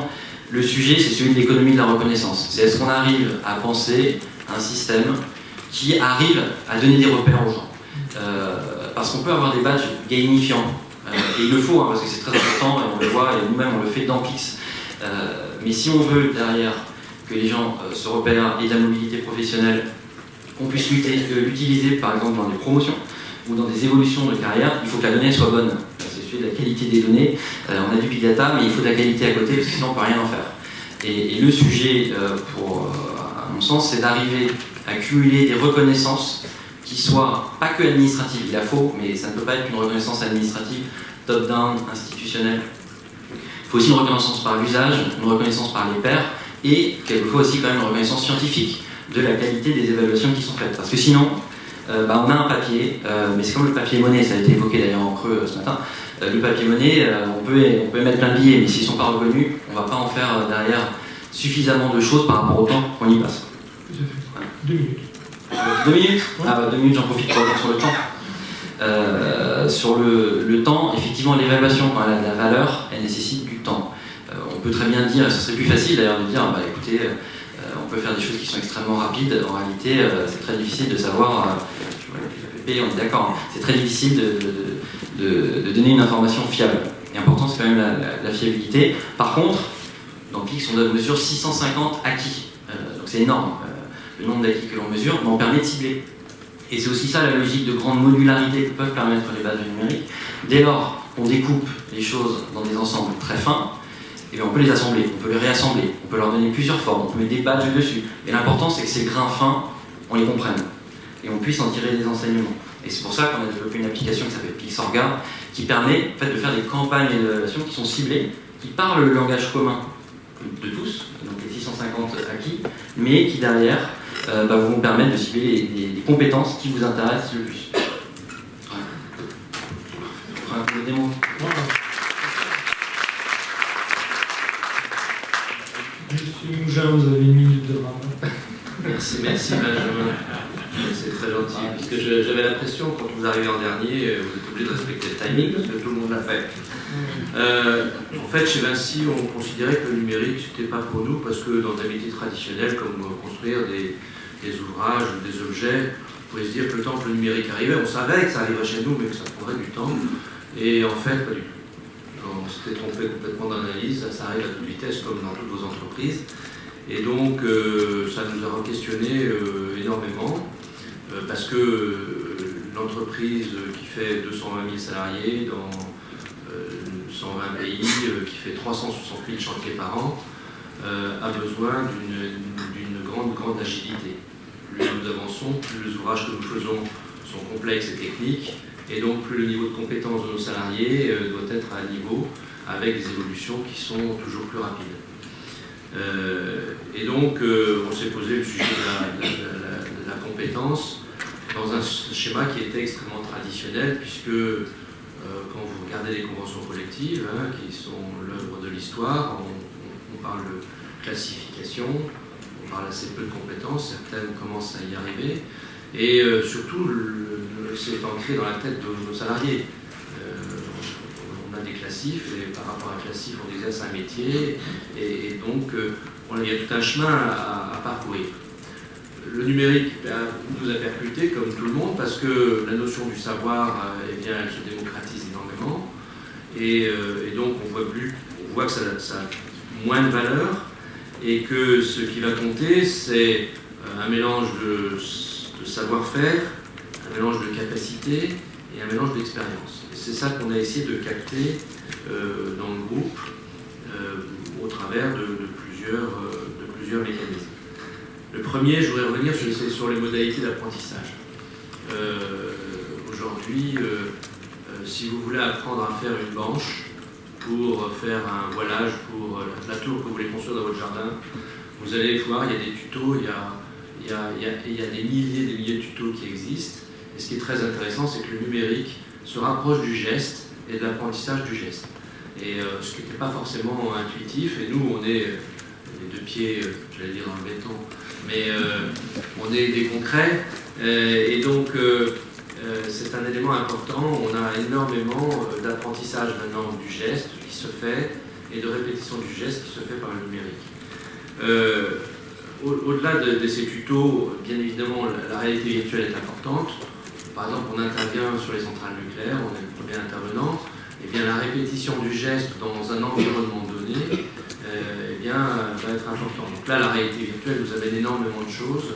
le sujet c'est celui de l'économie de la reconnaissance. C'est est-ce qu'on arrive à penser un système qui arrive à donner des repères aux gens. Parce qu'on peut avoir des badges gamifiants, et il le faut, parce que c'est très important, et on le voit, et nous-mêmes on le fait dans Pix. Mais si on veut derrière que les gens se repèrent et de la mobilité professionnelle, qu'on puisse l'utiliser par exemple dans des promotions ou dans des évolutions de carrière, il faut que la donnée soit bonne. C'est celui de la qualité des données. On a du big data, mais il faut de la qualité à côté, parce que sinon on ne peut rien en faire. Et le sujet, à mon sens, c'est d'arriver à cumuler des reconnaissances qui soient pas que administratives, il la faut, mais ça ne peut pas être une reconnaissance administrative, top-down, institutionnelle. Il faut aussi une reconnaissance par l'usage, une reconnaissance par les pairs, et quelquefois aussi quand même une reconnaissance scientifique de la qualité des évaluations qui sont faites. Parce que sinon, on a un papier, mais c'est comme le papier monnaie, ça a été évoqué d'ailleurs en creux ce matin. Le papier monnaie, on peut mettre plein de billets, mais s'ils ne sont pas reconnus, on ne va pas en faire derrière suffisamment de choses par rapport au temps qu'on y passe. Ouais. 2 minutes. 2 minutes ? Ah bah 2 minutes, j'en profite pour revenir sur le temps. Sur le temps, effectivement, l'évaluation, quand elle a de la valeur, elle nécessite du temps. On peut très bien dire, et ce serait plus facile d'ailleurs de dire, bah écoutez, on peut faire des choses qui sont extrêmement rapides. En réalité, c'est très difficile de savoir, on est d'accord, c'est très difficile de donner une information fiable. L'important, c'est quand même la fiabilité. Par contre, dans Pix, on mesure 650 acquis. Donc c'est énorme, le nombre d'acquis que l'on mesure, mais on permet de cibler. Et c'est aussi ça la logique de grande modularité que peuvent permettre les badges numériques. Dès lors qu'on découpe les choses dans des ensembles très fins, et bien on peut les assembler, on peut les réassembler, on peut leur donner plusieurs formes, on peut mettre des badges dessus. Et l'important, c'est que ces grains fins, on les comprenne et on puisse en tirer des enseignements. Et c'est pour ça qu'on a développé une application qui s'appelle Pixorga, qui permet en fait, de faire des campagnes d'évaluation qui sont ciblées, qui parlent le langage commun de tous, donc les 650 acquis, mais qui derrière vont vous permettre de cibler les compétences qui vous intéressent le plus. Voilà. Le démo. Monsieur Mougin, vous avez 1 minute de rame. Merci Benjamin. C'est très gentil, parce que j'avais l'impression, quand vous arrivez en dernier, vous êtes obligé de respecter le timing, parce que tout le monde l'a fait. En fait, chez Vinci, on considérait que le numérique, c'était pas pour nous, parce que dans des métiers traditionnels, comme construire des ouvrages, des objets, on pouvait se dire que le temps que le numérique arrivait, on savait que ça arriverait chez nous, mais que ça prendrait du temps, et en fait, pas du tout. On s'était trompé complètement d'analyse, ça arrive à toute vitesse, comme dans toutes vos entreprises. Et donc, ça nous a questionné énormément, parce que l'entreprise qui fait 220 000 salariés dans 120 pays, qui fait 360 000 chantiers par an, a besoin d'une grande agilité. Plus nous avançons, plus les ouvrages que nous faisons sont complexes et techniques, et donc plus le niveau de compétence de nos salariés doit être à un niveau avec des évolutions qui sont toujours plus rapides. Et donc, on s'est posé le sujet de la compétence dans un schéma qui était extrêmement traditionnel, puisque quand vous regardez les conventions collectives, qui sont l'œuvre de l'histoire, on parle de classification, on parle assez peu de compétences, certaines commencent à y arriver, et surtout, c'est ancré dans la tête de nos salariés. On a des classifs, et par rapport à un classif, on exerce un métier, et donc il y a tout un chemin à parcourir. Le numérique nous a percuté comme tout le monde, parce que la notion du savoir, elle se démocratise énormément, et donc on voit que ça a moins de valeur, et que ce qui va compter, c'est un mélange de savoir-faire, un mélange de capacité et un mélange d'expérience. Et c'est ça qu'on a essayé de capter dans le groupe au travers de plusieurs mécanismes. Le premier, je voudrais revenir sur les modalités d'apprentissage. Aujourd'hui, si vous voulez apprendre à faire une banche pour faire un voilage pour la tour que vous voulez construire dans votre jardin, vous allez voir, il y a des tutos, il y a des milliers de tutos qui existent. Et ce qui est très intéressant, c'est que le numérique se rapproche du geste et de l'apprentissage du geste. Et ce qui n'était pas forcément intuitif, et nous, on est les deux pieds, j'allais dire dans le béton, mais on est des concrets, et donc c'est un élément important. On a énormément d'apprentissage maintenant du geste qui se fait, et de répétition du geste qui se fait par le numérique. Au-delà de ces tutos, bien évidemment, la réalité virtuelle est importante. Par exemple, on intervient sur les centrales nucléaires, on est le premier intervenant, et bien la répétition du geste dans un environnement donné va être importante. Donc là, la réalité virtuelle nous amène énormément de choses,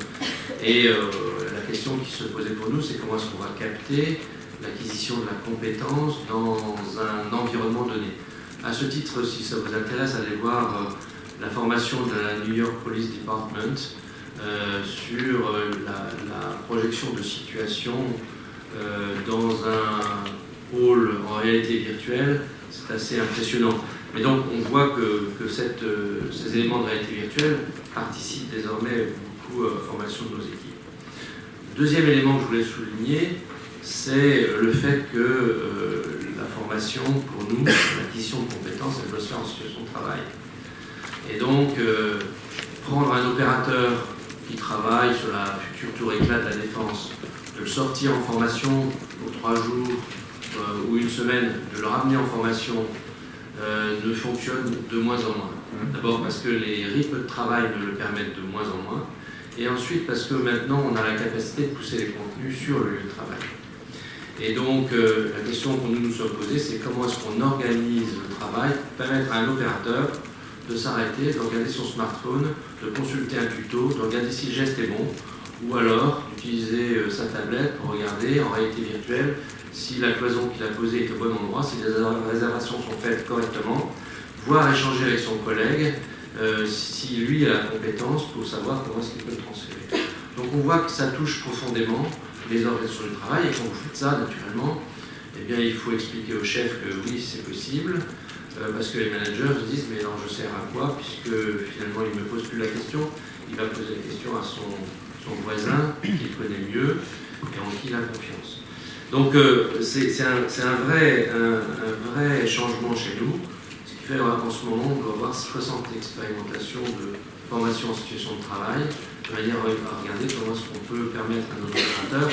et la question qui se posait pour nous, c'est comment est-ce qu'on va capter l'acquisition de la compétence dans un environnement donné. À ce titre, si ça vous intéresse, allez voir la formation de la New York Police Department sur la projection de situation dans un hall en réalité virtuelle. C'est assez impressionnant. Mais donc on voit que ces éléments de réalité virtuelle participent désormais beaucoup à la formation de nos équipes. Deuxième élément que je voulais souligner, c'est le fait que la formation, pour nous, l'acquisition de compétences, elle doit se faire en situation de travail. Et donc, prendre un opérateur qui travaille sur la future tour éclat de la Défense, de le sortir en formation pour 3 jours ou une semaine, de le ramener en formation, ne fonctionne de moins en moins. D'abord parce que les rythmes de travail ne le permettent de moins en moins, et ensuite parce que maintenant on a la capacité de pousser les contenus sur le lieu de travail. Et donc la question que nous nous sommes posée, c'est comment est-ce qu'on organise le travail pour permettre à un opérateur de s'arrêter, de regarder son smartphone, de consulter un tuto, de regarder si le geste est bon, ou alors d'utiliser sa tablette pour regarder en réalité virtuelle si la cloison qu'il a posée est au bon endroit, si les réservations sont faites correctement, voire échanger avec son collègue si lui a la compétence pour savoir comment est-ce qu'il peut le transférer. Donc on voit que ça touche profondément les organisations du travail, et quand vous faites ça, naturellement, eh bien, il faut expliquer au chef que oui, c'est possible, parce que les managers se disent mais non, je sers à quoi, puisque finalement il ne me pose plus la question, il va poser la question à son voisin qu'il connaît mieux et en qui il a confiance. Donc c'est un vrai changement chez nous, ce qui fait qu'en ce moment on doit avoir 60 expérimentations formation en situation de travail, de manière à regarder comment est-ce qu'on peut permettre à nos opérateurs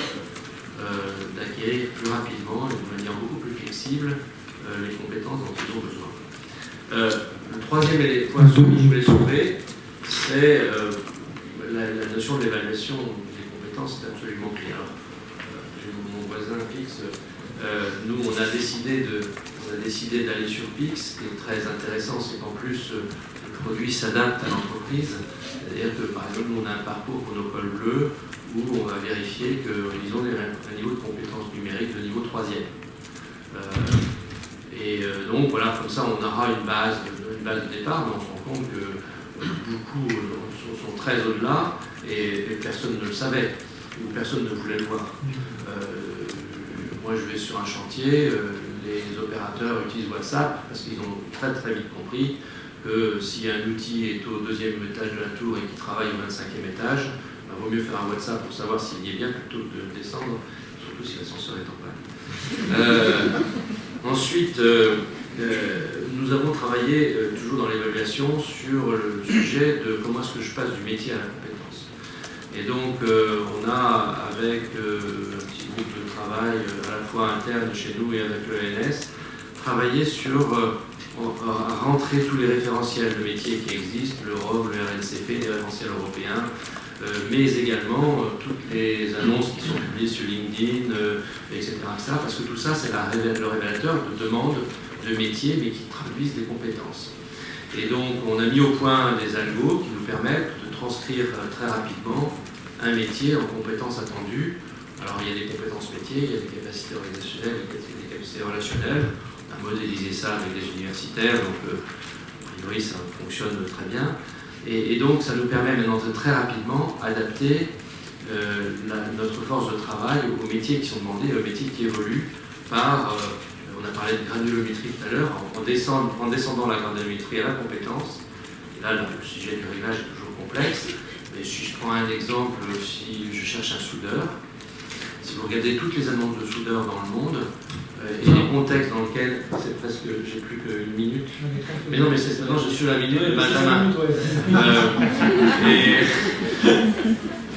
d'acquérir plus rapidement et de manière beaucoup plus flexible les compétences dont ils ont besoin. Le troisième point que je voulais soulever, c'est la notion de l'évaluation des compétences, c'est absolument clé. Alors, j'ai mon voisin Pix, nous on a décidé d'aller sur Pix. Ce qui est très intéressant, c'est qu'en plus le produit s'adapte à l'entreprise. C'est-à-dire que par exemple, nous on a un parcours pour nos cols bleus où on va vérifier qu'ils ont un niveau de compétences numériques de niveau 3e. Donc voilà, comme ça on aura une base de départ, mais on se rend compte que beaucoup sont très au-delà et personne ne le savait, ou personne ne voulait le voir. Moi je vais sur un chantier, les opérateurs utilisent WhatsApp parce qu'ils ont très très vite compris que si un outil est au 2e étage de la tour et qu'il travaille au 25e étage, il vaut mieux faire un WhatsApp pour savoir s'il y est bien plutôt que de descendre, surtout si l'ascenseur est en panne. Ensuite, nous avons travaillé toujours dans l'évaluation sur le sujet de comment est-ce que je passe du métier à la compétence. Et donc, on a, avec un petit groupe de travail à la fois interne chez nous et avec l'ENS, travaillé sur rentrer tous les référentiels de métiers qui existent, le ROB, le RNCP, les référentiels européens, mais également toutes les annonces qui sont publiées sur LinkedIn, etc., parce que tout ça, c'est le révélateur de demandes de métiers, mais qui traduisent des compétences. Et donc, on a mis au point des algos qui nous permettent de transcrire très rapidement un métier en compétences attendues. Alors, il y a des compétences métiers, il y a des capacités organisationnelles, des capacités relationnelles. On a modélisé ça avec des universitaires, donc a priori, ça fonctionne très bien. Et donc, ça nous permet maintenant de très rapidement adapter notre force de travail aux métiers qui sont demandés, aux métiers qui évoluent par, on a parlé de granulométrie tout à l'heure, en descendant la granulométrie à la compétence. Et là, le sujet du rivage est toujours complexe. Mais si je prends un exemple, si je cherche un soudeur, si vous regardez toutes les annonces de soudeurs dans le monde, et les contextes dans lesquels, c'est presque, j'ai plus qu'une minute, mais non, mais c'est maintenant je suis à la minute de Benjamin.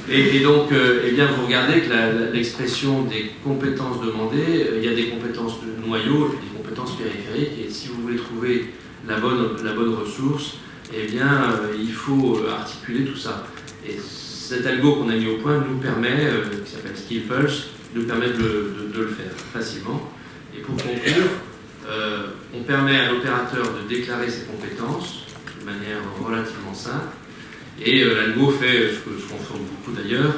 Et donc, eh bien, vous regardez que l'expression des compétences demandées, il y a des compétences de noyau et des compétences périphériques, et si vous voulez trouver la bonne ressource, eh bien, il faut articuler tout ça. Et cet algo qu'on a mis au point nous permet, qui s'appelle SkillPulse, nous permet de le faire facilement. Et pour conclure, on permet à l'opérateur de déclarer ses compétences de manière relativement simple. Et l'algo fait ce qu'on fait beaucoup d'ailleurs,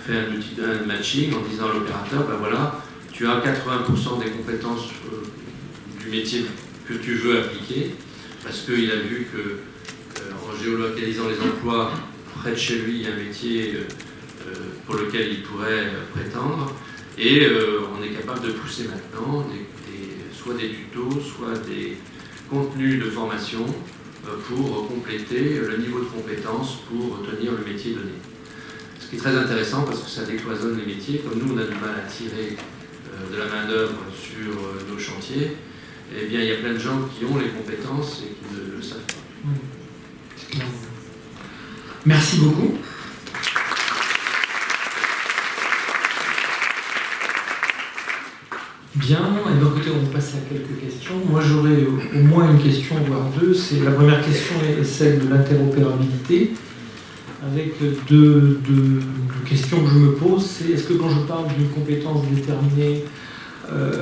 fait un matching en disant à l'opérateur, ben voilà, tu as 80% des compétences du métier que tu veux appliquer, parce qu'il a vu que en géolocalisant les emplois, près de chez lui, il y a un métier pour lequel il pourrait prétendre. Et on est capable de pousser maintenant soit des tutos, soit des contenus de formation pour compléter le niveau de compétence pour tenir le métier donné. Ce qui est très intéressant parce que ça décloisonne les métiers. Comme nous, on a du mal à tirer de la main-d'œuvre sur nos chantiers, eh bien, il y a plein de gens qui ont les compétences et qui ne le savent pas. Merci beaucoup. Bien, et bien écoutez, on passe à quelques questions. Moi j'aurais au moins une question, voire deux. La première question est celle de l'interopérabilité, avec deux questions que je me pose. C'est est-ce que quand je parle d'une compétence déterminée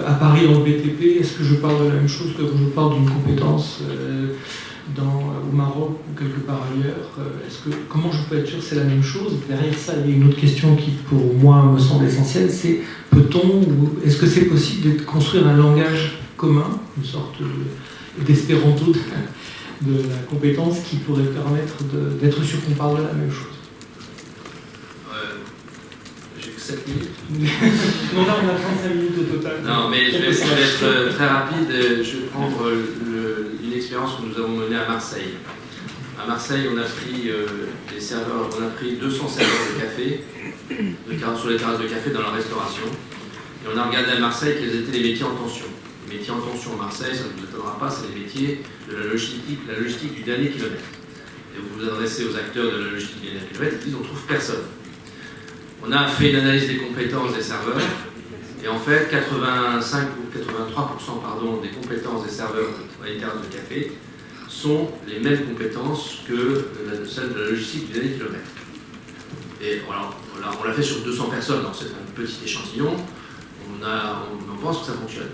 à Paris dans le BTP, est-ce que je parle de la même chose que quand je parle d'une compétence au Maroc ou quelque part ailleurs? Comment je peux être sûr que c'est la même chose? Derrière ça, il y a une autre question qui, pour moi, me semble essentielle, c'est est-ce que c'est possible de construire un langage commun, une sorte d'espéranto de la compétence qui pourrait permettre d'être sûr qu'on parle de la même chose? J'ai que 7 minutes. Non, là, on a 35 minutes au total. Non, mais je vais être très rapide. Je vais prendre une expérience que nous avons menée à Marseille. À Marseille, on a pris des serveurs, on a pris 200 serveurs de café, sur les terrasses de café dans la restauration. Et on a regardé à Marseille quels étaient les métiers en tension. Les métiers en tension à Marseille, ça ne vous étonnera pas, c'est les métiers de la logistique du dernier kilomètre. et vous vous adressez aux acteurs de la logistique des kilomètres, ils disent on ne trouve personne. On a fait une analyse des compétences des serveurs, et en fait 85 ou 83% pardon, des compétences des serveurs dans les terrasses de café sont les mêmes compétences que celles de la logistique du dernier kilomètre. Et voilà, on l'a fait sur 200 personnes, donc c'est un petit échantillon, on pense que ça fonctionne.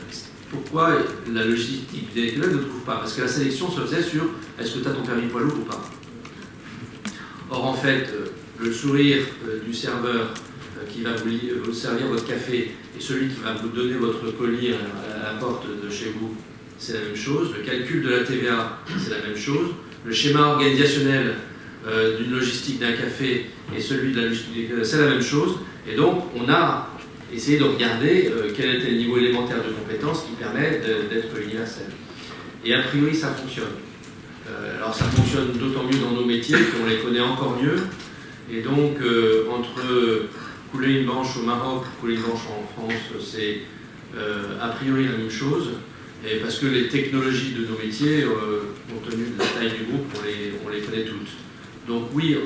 Pourquoi la logistique du dernier kilomètre ne le trouve pas? Parce que la sélection se faisait sur est-ce que tu as ton permis poids lourd ou pas. Or en fait, le sourire du serveur qui va vous servir votre café et celui qui va vous donner votre colis à la porte de chez vous, c'est la même chose. Le calcul de la TVA, c'est la même chose. Le schéma organisationnel d'une logistique d'un café et celui de la logistique, c'est la même chose. Et donc, on a essayé de regarder quel était le niveau élémentaire de compétences qui permet d'être universel. Et a priori, ça fonctionne. Alors, ça fonctionne d'autant mieux dans nos métiers qu'on les connaît encore mieux. Et donc, entre couler une banche au Maroc, couler une banche en France, c'est a priori la même chose. Et parce que les technologies de nos métiers, compte tenu de la taille du groupe, on les connaît toutes. Donc oui,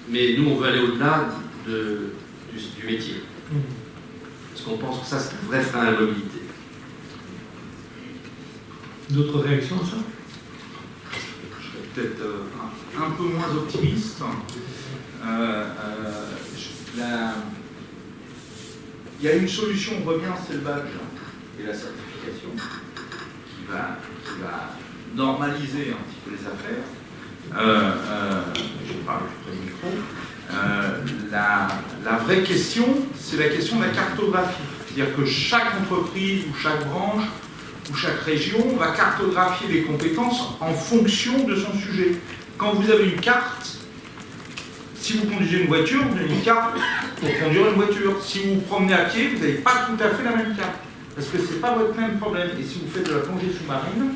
mais nous on veut aller au-delà du métier. Parce qu'on pense que ça c'est un vrai frein à la mobilité. D'autres réactions à ça? Je serais peut-être un peu moins optimiste. Il y a une solution, on voit bien, c'est le badge et la certification qui va normaliser un petit peu les affaires. Je parle près du micro. La vraie question, c'est la question de la cartographie. C'est-à-dire que chaque entreprise ou chaque branche ou chaque région va cartographier les compétences en fonction de son sujet. Quand vous avez une carte, si vous conduisez une voiture, vous avez une carte pour conduire une voiture. Si vous vous promenez à pied, vous n'avez pas tout à fait la même carte. Parce que ce n'est pas votre même problème. Et si vous faites de la plongée sous-marine,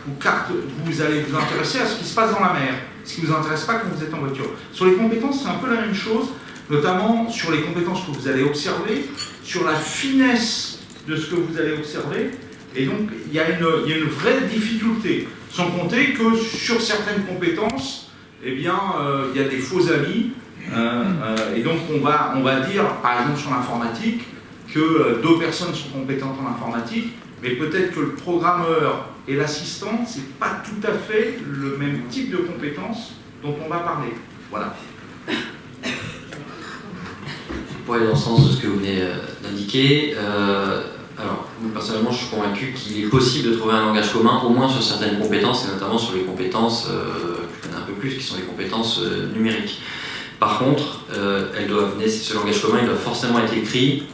vous allez vous intéresser à ce qui se passe dans la mer, ce qui ne vous intéresse pas quand vous êtes en voiture. Sur les compétences, c'est un peu la même chose, notamment sur les compétences que vous allez observer, sur la finesse de ce que vous allez observer. Et donc, il y a une vraie difficulté. Sans compter que sur certaines compétences, eh bien, il y a des faux amis. Et donc, on va dire, par exemple sur l'informatique, que 2 personnes sont compétentes en informatique, mais peut-être que le programmeur et l'assistant, ce n'est pas tout à fait le même type de compétences dont on va parler. Voilà. Pour aller dans le sens de ce que vous venez d'indiquer, alors, personnellement, je suis convaincu qu'il est possible de trouver un langage commun, au moins sur certaines compétences, et notamment sur les compétences que je connais un peu plus, qui sont les compétences numériques. Par contre, ce langage commun, il doit forcément être écrit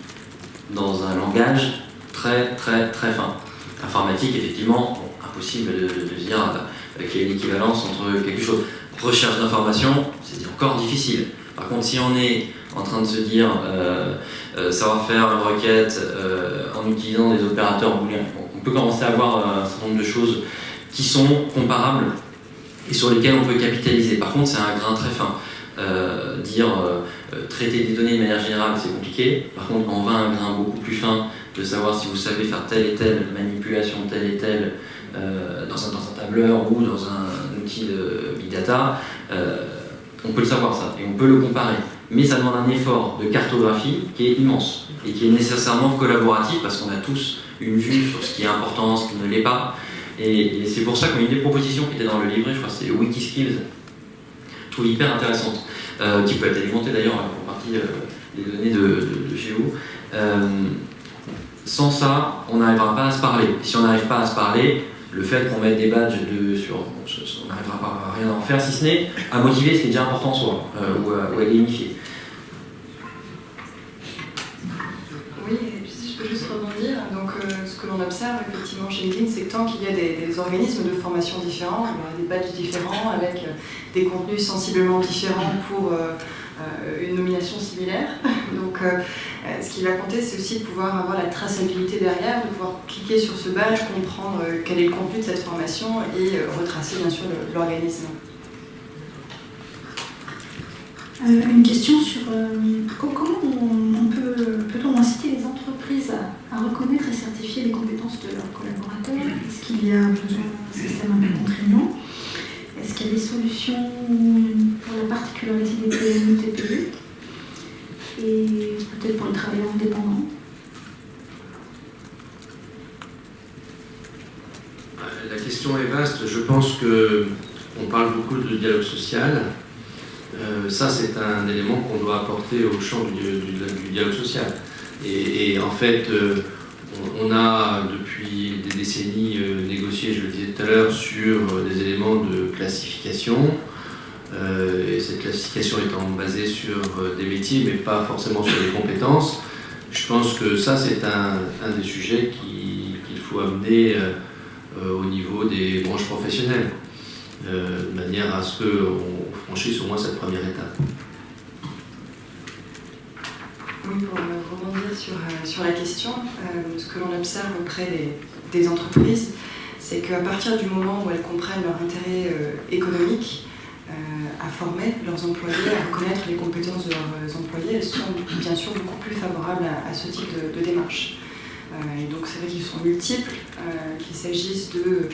dans un langage très très très fin. Informatique, effectivement, bon, impossible de dire qu'il y a une équivalence entre quelque chose. Recherche d'information, c'est encore difficile. Par contre, si on est en train de se dire savoir faire une requête en utilisant des opérateurs booléens, on peut commencer à avoir un certain nombre de choses qui sont comparables et sur lesquelles on peut capitaliser. Par contre, c'est un grain très fin. Traiter des données de manière générale, c'est compliqué. Par contre, quand on va à un grain beaucoup plus fin de savoir si vous savez faire telle et telle manipulation, telle et telle dans un tableur ou dans un outil de big data, on peut le savoir ça et on peut le comparer. Mais ça demande un effort de cartographie qui est immense et qui est nécessairement collaboratif parce qu'on a tous une vue sur ce qui est important, ce qui ne l'est pas. Et c'est pour ça qu'une des propositions qui était dans le livret, je crois que c'est Wikiskills, je trouve hyper intéressante, qui peut être alimentée d'ailleurs pour partie des données de chez vous. Sans ça, on n'arrivera pas à se parler. Et si on n'arrive pas à se parler, le fait qu'on mette des badges on n'arrivera pas à rien en faire, si ce n'est à motiver ce qui est déjà important en soi, ou à gamifier. Oui, si je peux juste rebondir, donc ce que l'on observe effectivement chez LinkedIn, c'est que tant qu'il y a des organismes de formation différents, il y aura des badges différents avec des contenus sensiblement différents pour une nomination similaire. Donc ce qui va compter, c'est aussi de pouvoir avoir la traçabilité derrière, de pouvoir cliquer sur ce badge, comprendre quel est le contenu de cette formation et retracer bien sûr l'organisme. Une question sur comment peut-on inciter les entreprises à reconnaître et certifier les compétences de leurs collaborateurs? Est-ce qu'il y a besoin d'un système un peu contraignant? Est-ce qu'il y a des solutions pour la particularité des PME, TPE et peut-être pour les travailleurs indépendants? La question est vaste. Je pense qu'on parle beaucoup de dialogue social. Ça, c'est un élément qu'on doit apporter au champ du dialogue social. Et en fait, on a depuis des décennies négocié, je le disais tout à l'heure, sur des éléments de classification. Et cette classification étant basée sur des métiers, mais pas forcément sur des compétences. Je pense que ça, c'est un des sujets qu'il faut amener au niveau des branches professionnelles, de manière à ce qu'on franchisse au moins cette première étape. Oui, pour rebondir sur la question, ce que l'on observe auprès des entreprises, c'est qu'à partir du moment où elles comprennent leur intérêt économique à former leurs employés, à reconnaître les compétences de leurs employés, elles sont bien sûr beaucoup plus favorables à ce type de démarche. Et donc c'est vrai qu'ils sont multiples, qu'il s'agisse de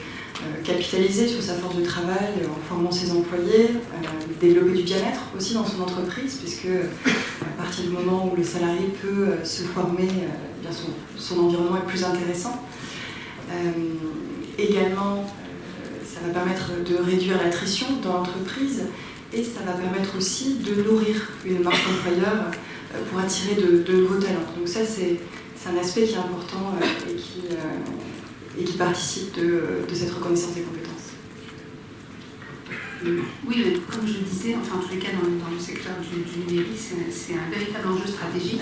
capitaliser sur sa force de travail en formant ses employés, développer du bien-être aussi dans son entreprise, puisque à partir du moment où le salarié peut se former, eh bien son environnement est plus intéressant. Également, ça va permettre de réduire l'attrition dans l'entreprise et ça va permettre aussi de nourrir une marque employeur pour attirer de nouveaux talents. Donc ça, c'est un aspect qui est important et qui participe de cette reconnaissance des compétences. Oui, comme je le disais, enfin en tous les cas dans le secteur du numérique, c'est un véritable enjeu stratégique,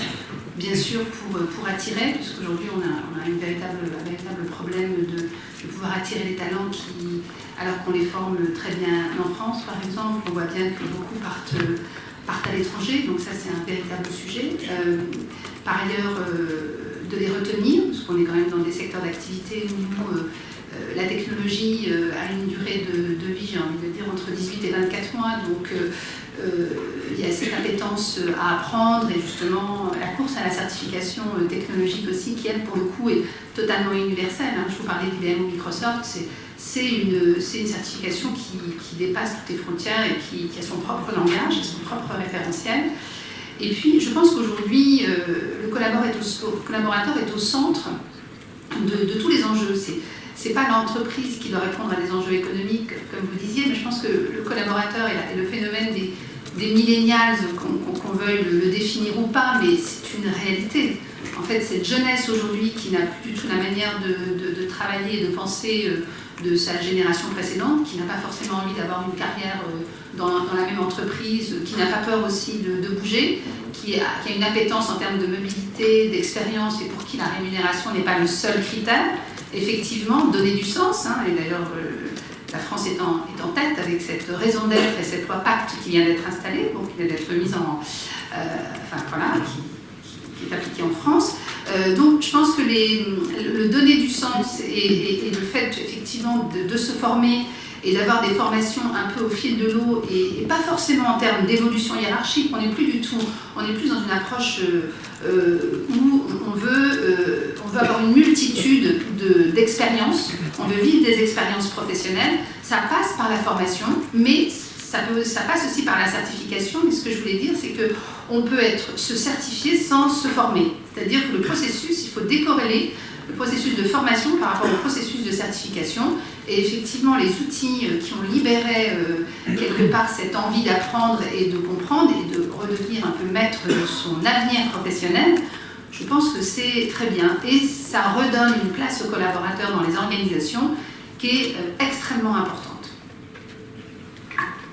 bien sûr pour attirer, puisqu'aujourd'hui on a un véritable problème de pouvoir attirer les talents qui, alors qu'on les forme très bien en France par exemple, on voit bien que beaucoup partent à l'étranger, donc ça c'est un véritable sujet. Par ailleurs, de les retenir, parce qu'on est quand même dans des secteurs d'activité où la technologie a une durée de vie, j'ai envie de dire, entre 18 et 24 mois, donc il y a cette appétence à apprendre et justement la course à la certification technologique aussi, qui elle pour le coup est totalement universelle. Je vous parlais d'IBM ou Microsoft, c'est une certification qui dépasse toutes les frontières et qui a son propre langage et son propre référentiel. Et puis, je pense qu'aujourd'hui, le collaborateur est au centre de tous les enjeux. C'est pas l'entreprise qui doit répondre à des enjeux économiques, comme vous disiez, mais je pense que le collaborateur et le phénomène des millennials, qu'on veuille le définir ou pas, mais c'est une réalité. En fait, cette jeunesse aujourd'hui qui n'a plus du tout la manière de travailler et de penser de sa génération précédente, qui n'a pas forcément envie d'avoir une carrière dans la même entreprise, qui n'a pas peur aussi de bouger, qui a une appétence en termes de mobilité, d'expérience, et pour qui la rémunération n'est pas le seul critère, effectivement, donner du sens, et d'ailleurs la France est en tête avec cette raison d'être et cette loi Pacte qui vient d'être installée, donc qui vient d'être mise qui est appliquée en France. Donc je pense que le donner du sens et le fait effectivement de se former et d'avoir des formations un peu au fil de l'eau et pas forcément en termes d'évolution hiérarchique, on n'est plus dans une approche où on veut avoir une multitude d'expériences, on veut vivre des expériences professionnelles, ça passe par la formation, mais ça passe aussi par la certification, mais ce que je voulais dire, c'est qu'on peut se certifier sans se former. C'est-à-dire que le processus, il faut décorréler le processus de formation par rapport au processus de certification. Et effectivement, les outils qui ont libéré quelque part cette envie d'apprendre et de comprendre et de redevenir un peu maître de son avenir professionnel, je pense que c'est très bien. Et ça redonne une place aux collaborateurs dans les organisations qui est extrêmement importante.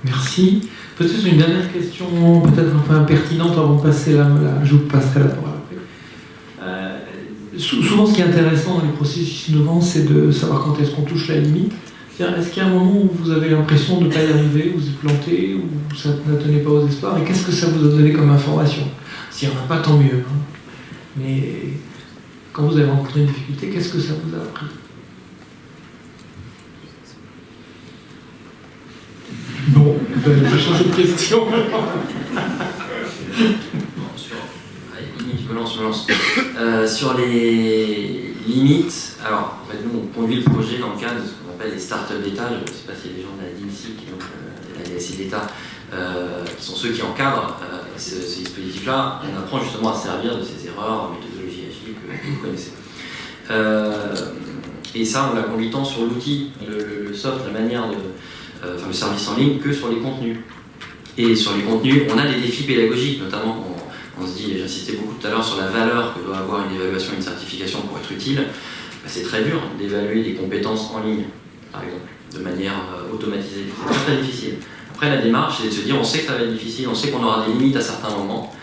Merci. Peut-être une dernière question, peut-être un peu impertinente avant de passer je vous passerai la parole après. Souvent, ce qui est intéressant dans les processus innovants, c'est de savoir quand est-ce qu'on touche la limite. Est-ce qu'il y a un moment où vous avez l'impression de ne pas y arriver, vous êtes planté, ou ça ne tenait pas aux espoirs, et qu'est-ce que ça vous a donné comme information? S'il n'y en a pas, tant mieux. Mais quand vous avez rencontré une difficulté, qu'est-ce que ça vous a appris? Bon, je change de question. Je me lance. Sur les limites, alors en fait nous on conduit le projet dans le cadre de ce qu'on appelle les startups d'État. Je ne sais pas si les gens de la DINF ici, donc la DSI de l'État, qui sont ceux qui encadrent ce dispositif-là, on apprend justement à servir de ces erreurs en méthodologie agile que vous connaissez. Et ça, on l'a conduit tant sur l'outil, le soft, la manière de, le service en ligne, que sur les contenus. Et sur les contenus, on a des défis pédagogiques, notamment, on se dit, j'insistais beaucoup tout à l'heure sur la valeur que doit avoir une évaluation et une certification pour être utile. C'est très dur d'évaluer des compétences en ligne, par exemple, de manière automatisée. C'est très difficile. Après, la démarche, c'est de se dire, on sait que ça va être difficile, on sait qu'on aura des limites à certains moments,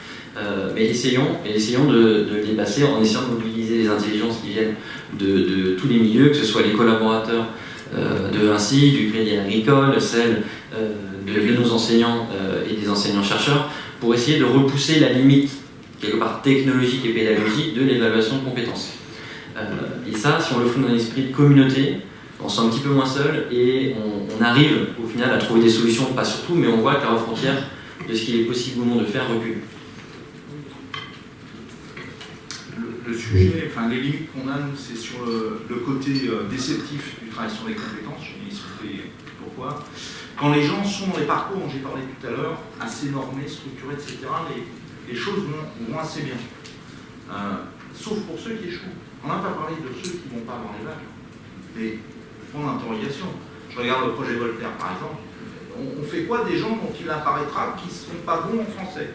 mais essayons de les dépasser en essayant de mobiliser les intelligences qui viennent de tous les milieux, que ce soit les collaborateurs de Vinci, du Crédit Agricole, celles de nos enseignants et des enseignants-chercheurs, pour essayer de repousser la limite, quelque part technologique et pédagogique, de l'évaluation de compétences. Et ça, si on le fait dans un esprit de communauté, on se sent un petit peu moins seul et on arrive au final à trouver des solutions, pas sur tout, mais on voit que la frontière de ce qu'il est possible ou non de faire recule. Le sujet, enfin les limites qu'on a, nous, c'est sur le côté déceptif du travail sur les compétences. Je vais expliquer pourquoi. Quand les gens sont dans les parcours dont j'ai parlé tout à l'heure, assez normés, structurés, etc., les choses vont assez bien. Sauf pour ceux qui échouent. On n'a pas parlé de ceux qui ne vont pas dans les vagues. Des points d'interrogation. Je regarde le projet Voltaire, par exemple. On fait quoi des gens dont il apparaîtra qui ne sont pas bons en français?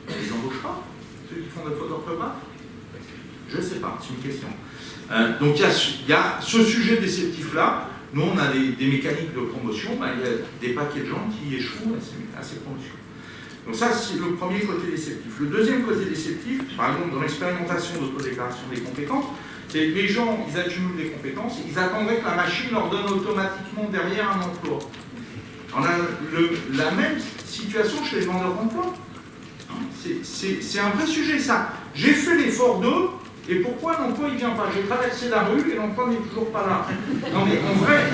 On les embauche pas? Ceux qui font des fautes d'orthographe? Je ne sais pas, c'est une question. Donc il y a ce sujet déceptif-là. Nous, on a des mécaniques de promotion. Il y a des paquets de gens qui échouent à ces promotions. Donc ça, c'est le premier côté déceptif. Le deuxième côté déceptif, par exemple, dans l'expérimentation d'autodéclaration des compétences, c'est que les gens, ils accumulent des compétences, ils attendraient que la machine leur donne automatiquement derrière un emploi. On a la même situation chez les vendeurs d'emploi. C'est un vrai sujet, ça. J'ai fait l'effort d'eux, et pourquoi l'emploi il vient pas? J'ai traversé la rue et l'emploi n'est toujours pas là. Non mais en vrai,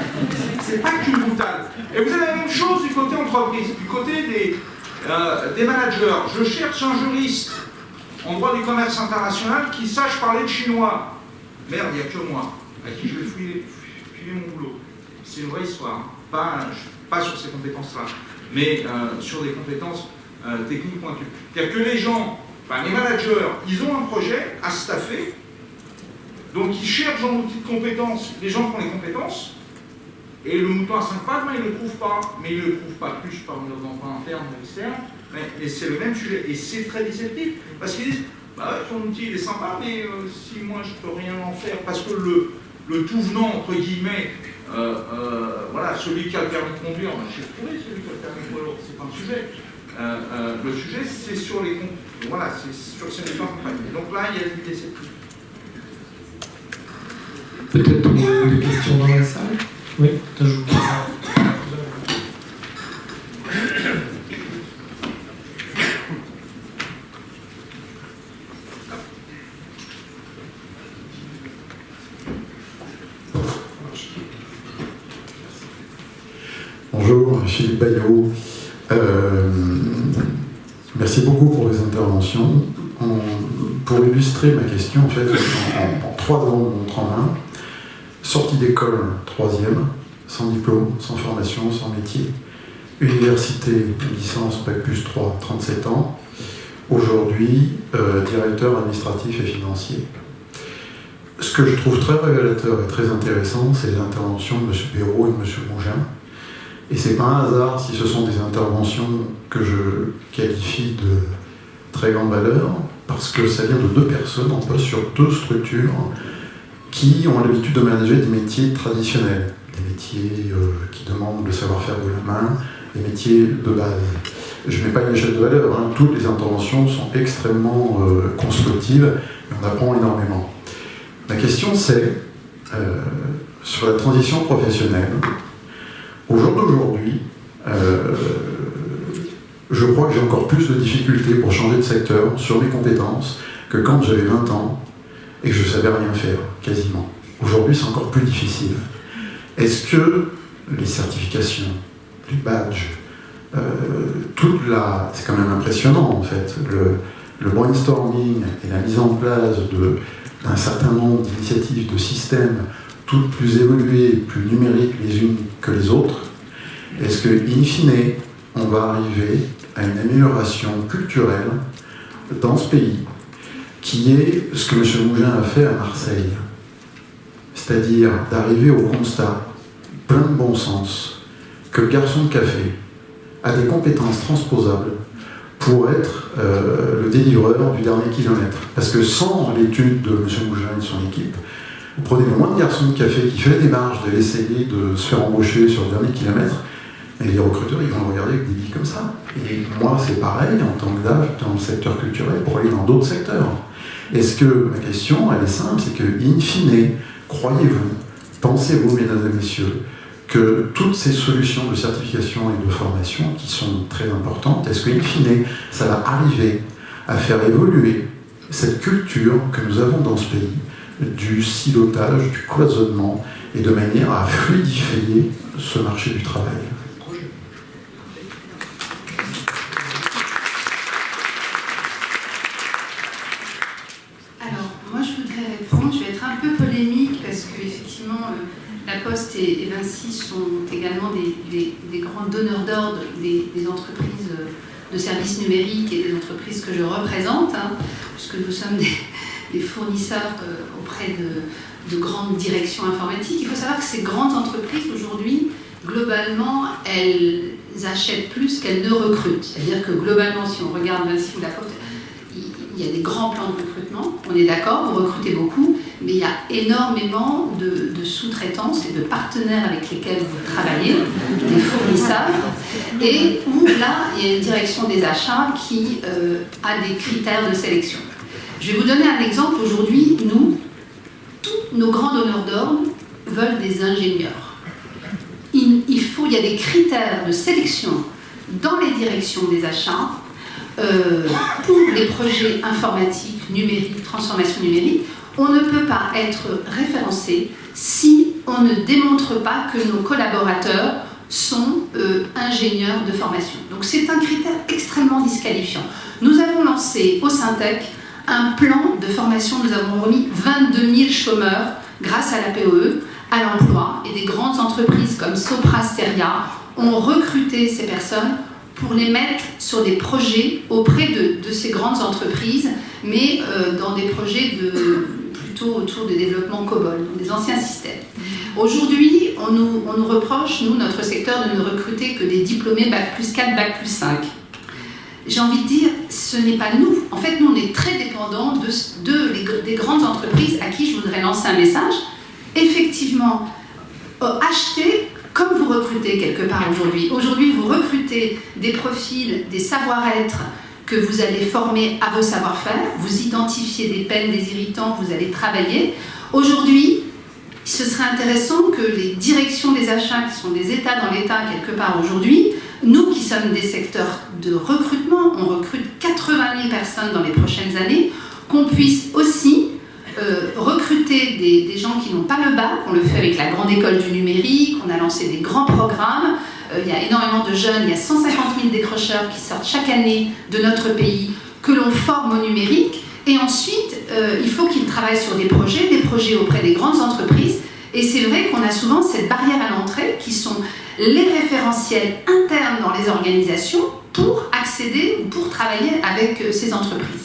c'est pas qu'une boutade. Et vous avez la même chose du côté entreprise, du côté des managers. Je cherche un juriste en droit du commerce international qui sache parler de chinois. Merde, il n'y a que moi à qui je vais filer mon boulot. C'est une vraie histoire. Pas sur ces compétences-là, mais sur des compétences techniques pointues. C'est-à-dire que les gens, les managers, ils ont un projet à staffer, donc ils cherchent dans l'outil de compétences les gens qui ont les compétences, et le mouton à 5 pattes, ils ne le trouvent pas. Mais ils ne le trouvent pas plus par nos emprunts internes ou externes, mais c'est le même sujet. Et c'est très déceptif, parce qu'ils disent, ton outil il est sympa, mais si moi je ne peux rien en faire, parce que le tout venant, entre guillemets, voilà, celui qui a le permis de conduire, j'ai trouvé celui qui a le permis de conduire, c'est pas un sujet. Le sujet, c'est sur les comptes. Voilà, c'est sur ces méthodes. Donc là, il y a une déception. Peut-être des questions dans la salle? Oui, t'ajoutes. Bonjour, Philippe Bayot. Merci beaucoup pour les interventions. Pour illustrer ma question, en fait, en 3 ans, on montre en main. Sortie d'école, 3e, sans diplôme, sans formation, sans métier. Université, licence, bac plus 3, 37 ans. Aujourd'hui, directeur administratif et financier. Ce que je trouve très révélateur et très intéressant, c'est les interventions de M. Perrault et de M. Mougin. Et c'est pas un hasard si ce sont des interventions que je qualifie de très grande valeur, parce que ça vient de 2 personnes en poste sur 2 structures qui ont l'habitude de manager des métiers traditionnels, des métiers qui demandent le savoir-faire de la main, des métiers de base. Je ne mets pas une échelle de valeur, hein. Toutes les interventions sont extrêmement constructives et on apprend énormément. Ma question c'est, sur la transition professionnelle, au jour d'aujourd'hui, je crois que j'ai encore plus de difficultés pour changer de secteur sur mes compétences que quand j'avais 20 ans et que je ne savais rien faire, quasiment. Aujourd'hui, c'est encore plus difficile. Est-ce que les certifications, les badges, c'est quand même impressionnant en fait, le brainstorming et la mise en place d'un certain nombre d'initiatives, de systèmes, toutes plus évoluées, plus numériques les unes que les autres, Est-ce que, in fine, on va arriver à une amélioration culturelle dans ce pays, qui est ce que M. Mougin a fait à Marseille, c'est-à-dire d'arriver au constat, plein de bon sens, que le garçon de café a des compétences transposables pour être le délivreur du dernier kilomètre. Parce que sans l'étude de M. Mougin et de son équipe, vous prenez le moindre garçon de café qui fait la démarche d'essayer de se faire embaucher sur le dernier kilomètre, et les recruteurs, ils vont le regarder avec des billes comme ça. Et moi, c'est pareil en tant que DAF dans le secteur culturel pour aller dans d'autres secteurs. Est-ce que, ma question, elle est simple, c'est que, in fine, croyez-vous, pensez-vous, mesdames et messieurs, que toutes ces solutions de certification et de formation qui sont très importantes, est-ce que, in fine, ça va arriver à faire évoluer cette culture que nous avons dans ce pays, du silotage, du cloisonnement, et de manière à fluidifier ce marché du travail? Alors, moi je voudrais répondre, je vais être un peu polémique parce que effectivement La Poste et Vinci sont également des grands donneurs d'ordre des entreprises de services numériques et des entreprises que je représente, puisque nous sommes des fournisseurs auprès de grandes directions informatiques. Il faut savoir que ces grandes entreprises aujourd'hui, globalement, elles achètent plus qu'elles ne recrutent. C'est-à-dire que globalement, si on regarde Vinci ou La Poste, il y a des grands plans de recrutement, on est d'accord, vous recrutez beaucoup, mais il y a énormément de sous-traitance et de partenaires avec lesquels vous travaillez, des fournisseurs, et où là, il y a une direction des achats qui a des critères de sélection. Je vais vous donner un exemple. Aujourd'hui, tous nos grands donneurs d'ordre veulent des ingénieurs. Il y a des critères de sélection dans les directions des achats pour les projets informatiques, numériques, transformation numérique. On ne peut pas être référencé si on ne démontre pas que nos collaborateurs sont ingénieurs de formation. Donc c'est un critère extrêmement disqualifiant. Nous avons lancé au Syntec un plan de formation. Nous avons remis 22 000 chômeurs grâce à la POE à l'emploi, et des grandes entreprises comme Sopra Steria ont recruté ces personnes pour les mettre sur des projets auprès de ces grandes entreprises, mais dans des projets plutôt autour des développements COBOL, des anciens systèmes. Aujourd'hui, on nous reproche, nous, notre secteur, de ne recruter que des diplômés Bac+4, Bac+5. J'ai envie de dire, ce n'est pas nous. En fait, nous, on est très dépendants des grandes entreprises à qui je voudrais lancer un message. Effectivement, achetez comme vous recrutez quelque part aujourd'hui. Aujourd'hui, vous recrutez des profils, des savoir-être que vous allez former à vos savoir-faire, vous identifiez des peines, des irritants, vous allez travailler. Aujourd'hui, ce serait intéressant que les directions des achats, qui sont des États dans l'État quelque part aujourd'hui, nous qui sommes des secteurs de recrutement, on recrute 80 000 personnes dans les prochaines années, qu'on puisse aussi recruter des gens qui n'ont pas le bac. On le fait avec la grande école du numérique, on a lancé des grands programmes, il y a énormément de jeunes, il y a 150 000 décrocheurs qui sortent chaque année de notre pays, que l'on forme au numérique, et ensuite il faut qu'ils travaillent sur des projets auprès des grandes entreprises, et c'est vrai qu'on a souvent cette barrière à l'entrée qui sont les référentiels internes dans les organisations pour accéder ou pour travailler avec ces entreprises.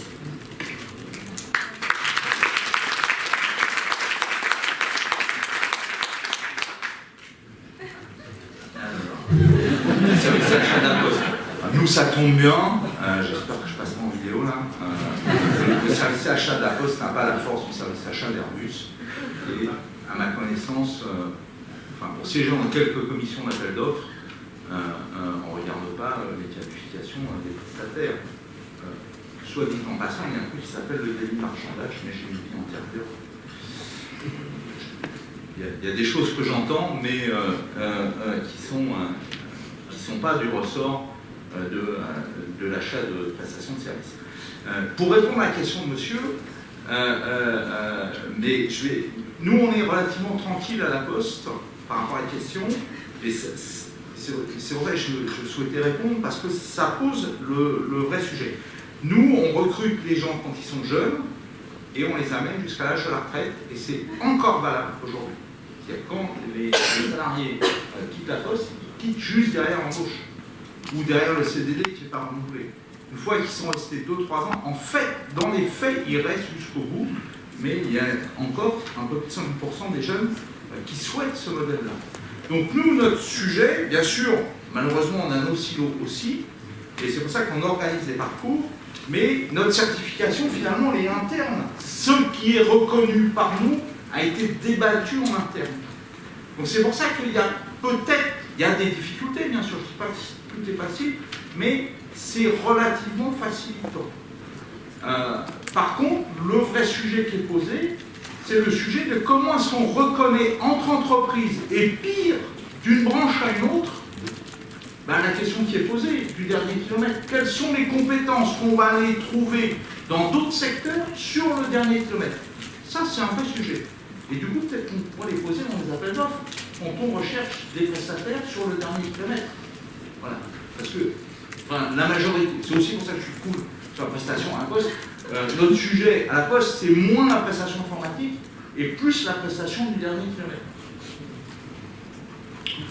Nous, ça tombe bien, j'espère que je passe pas en vidéo là. Le service achat de la Poste n'a pas la force du service achat d'Airbus. Et à ma connaissance, pour siéger dans quelques commissions d'appel d'offres, on ne regarde pas les qualifications des prestataires. Soit dit en passant, il y a un truc qui s'appelle le délit de marchandage, mais j'ai une vie antérieure. Il y a des choses que j'entends, mais qui sont pas du ressort de l'achat de prestations de services. Pour répondre à la question de monsieur, nous on est relativement tranquille à la Poste par rapport à la question, et c'est vrai, je souhaitais répondre parce que ça pose le vrai sujet. Nous on recrute les gens quand ils sont jeunes et on les amène jusqu'à l'âge de la retraite, et c'est encore valable aujourd'hui. Quand les salariés quittent la Poste, quittent juste derrière l'embauche ou derrière le CDD qui n'est pas renouvelé. Une fois qu'ils sont restés 2-3 ans, en fait, dans les faits, ils restent jusqu'au bout, mais il y a encore un peu plus de 50% des jeunes qui souhaitent ce modèle-là. Donc nous, notre sujet, bien sûr, malheureusement, on a nos silos aussi, et c'est pour ça qu'on organise des parcours, mais notre certification, finalement, elle est interne. Ce qui est reconnu par nous a été débattu en interne. Donc c'est pour ça qu'il y a peut-être, il y a des difficultés, bien sûr, je ne dis pas que tout est facile, mais c'est relativement facilitant. Par contre, le vrai sujet qui est posé, c'est le sujet de comment est-ce qu'on reconnaît entre entreprises, et pire, d'une branche à une autre, la question qui est posée du dernier kilomètre. Quelles sont les compétences qu'on va aller trouver dans d'autres secteurs sur le dernier kilomètre? Ça, c'est un vrai sujet. Et du coup, peut-être qu'on pourrait les poser dans les appels d'offres, quand on recherche des prestataires sur le dernier kilomètre. Voilà. Parce que, la majorité, c'est aussi pour ça que je suis cool sur la prestation à la Poste. Notre sujet à la Poste, c'est moins la prestation informatique et plus la prestation du dernier kilomètre.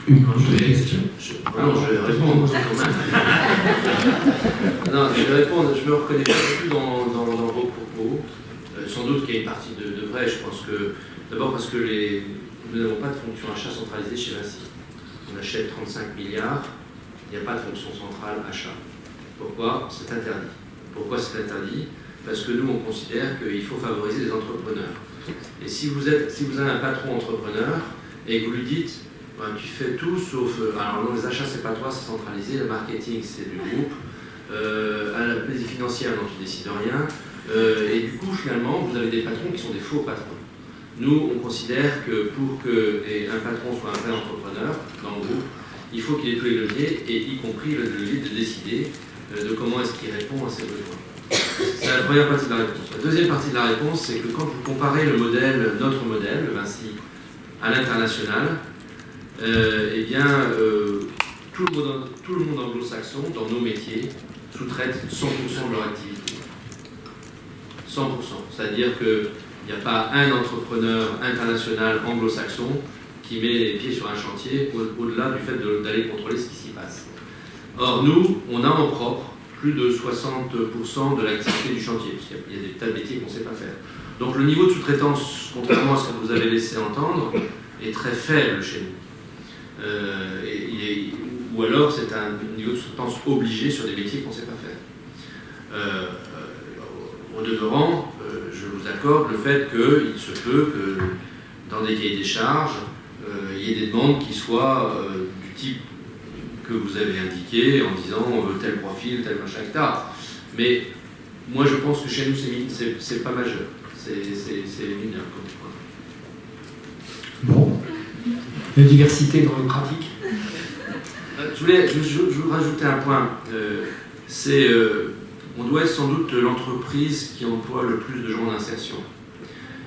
Une question. Je vais répondre quand même. Non, je vais répondre, je me reconnais pas du tout dans vos propos. Sans doute qu'il y a une partie de vrai, je pense que, d'abord parce que nous n'avons pas de fonction achat centralisée chez Vinci. On achète 35 milliards, il n'y a pas de fonction centrale achat. Pourquoi? C'est interdit. Pourquoi c'est interdit? Parce que nous, on considère qu'il faut favoriser les entrepreneurs. Et si vous avez un patron entrepreneur et que vous lui dites, tu fais tout sauf... alors non, les achats, c'est pas toi, c'est centralisé, le marketing, c'est du groupe, à la plaisir financière, non, tu décides rien. Et du coup, finalement, vous avez des patrons qui sont des faux patrons. Nous, on considère que pour qu'un patron soit un vrai entrepreneur dans le groupe, il faut qu'il ait tous les leviers, et y compris le levier de décider de comment est-ce qu'il répond à ses besoins. C'est la première partie de la réponse. La deuxième partie de la réponse, c'est que quand vous comparez notre modèle, le Vinci, à l'international, eh bien, tout le monde anglo-saxon, dans nos métiers, sous-traite 100% de leur activité. 100%. C'est-à-dire qu'il n'y a pas un entrepreneur international anglo-saxon qui met les pieds sur un chantier au-delà du fait d'aller contrôler ce qui s'y passe. Or, nous, on a en propre plus de 60% de l'activité du chantier, parce qu'il y a des tas de métiers qu'on ne sait pas faire. Donc le niveau de sous-traitance, contrairement à ce que vous avez laissé entendre, est très faible chez nous. Ou alors c'est un niveau de sous-traitance obligé sur des métiers qu'on ne sait pas faire. Au demeurant, je vous accorde le fait qu'il se peut que dans des cahiers des charges, il y ait des demandes qui soient du type que vous avez indiqué en disant tel profil, tel machin, etc. Mais moi je pense que chez nous c'est pas majeur, c'est mineur. Bon, la diversité dans les pratiques. Je voulais rajouter un point. On doit être sans doute l'entreprise qui emploie le plus de gens en insertion.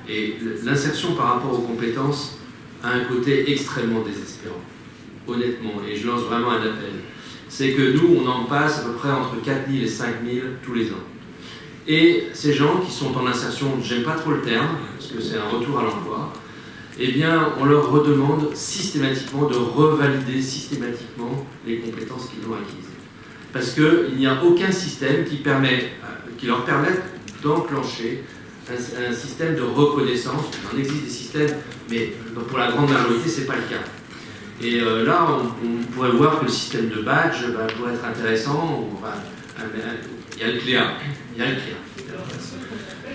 Et l'insertion par rapport aux compétences a un côté extrêmement désespérant, honnêtement, et je lance vraiment un appel. C'est que nous, on en passe à peu près entre 4000 et 5000 tous les ans. Et ces gens qui sont en insertion, j'aime pas trop le terme, parce que c'est un retour à l'emploi, eh bien, on leur redemande systématiquement de revalider systématiquement les compétences qu'ils ont acquises. Parce qu'il n'y a aucun système qui leur permette d'enclencher un système de reconnaissance. Il en existe des systèmes, mais pour la grande majorité, ce n'est pas le cas. Et là, on pourrait voir que le système de badge pourrait être intéressant. Il y a le CLEA.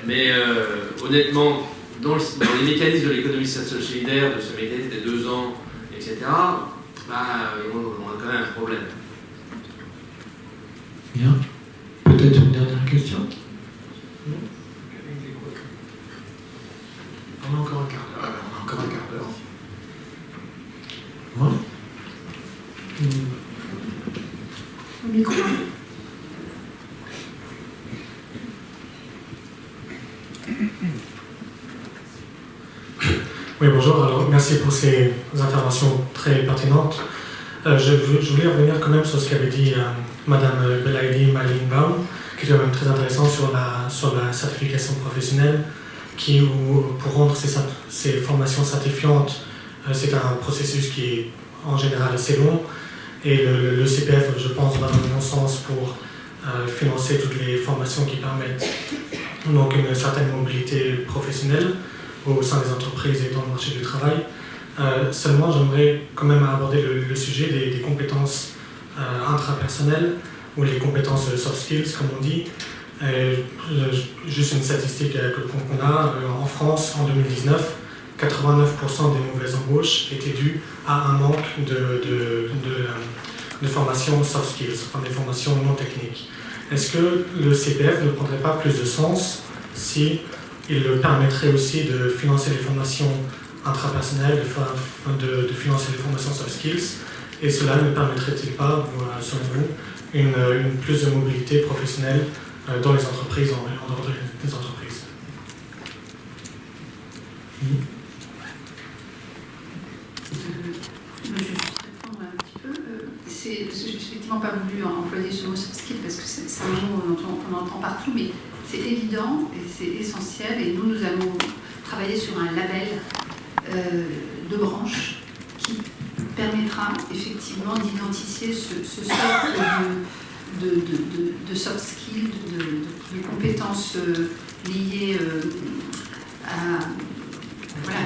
Mais honnêtement, dans les mécanismes de l'économie sociale solidaire, de ce mécanisme des 2 ans, etc., on a quand même un problème. Bien. Peut-être une dernière question? Non? On a encore un quart d'heure. On a encore un quart d'heure. Ouais. Au micro. Oui, bonjour. Alors, merci pour ces interventions très pertinentes. Je voulais revenir quand même sur ce qu'avait dit Madame Belaïdi Malin-Baum, qui est quand même très intéressant sur la certification professionnelle, pour rendre ces formations certifiantes, c'est un processus qui est en général assez long. Et le CPF, je pense, va dans le bon sens pour financer toutes les formations qui permettent donc une certaine mobilité professionnelle au sein des entreprises et dans le marché du travail. Seulement, j'aimerais quand même aborder le sujet des compétences intrapersonnelles ou les compétences soft skills, comme on dit. Juste une statistique qu'on a, en France, en 2019, 89% des mauvaises embauches étaient dues à un manque de formation soft skills, enfin des formations non techniques. Est-ce que le CPF ne prendrait pas plus de sens si il permettrait aussi de financer les formations intrapersonnelles, de financer les formations soft skills, et cela ne permettrait-il pas, selon vous, une plus de mobilité professionnelle dans les entreprises, en dehors des entreprises? Je vais juste répondre un petit peu. Je n'ai effectivement pas voulu employer ce mot soft skill parce que c'est un mot dont on entend partout, mais c'est évident et c'est essentiel. Et nous avons travaillé sur un label de branche qui permettra effectivement d'identifier ce socle de soft skills, de compétences liées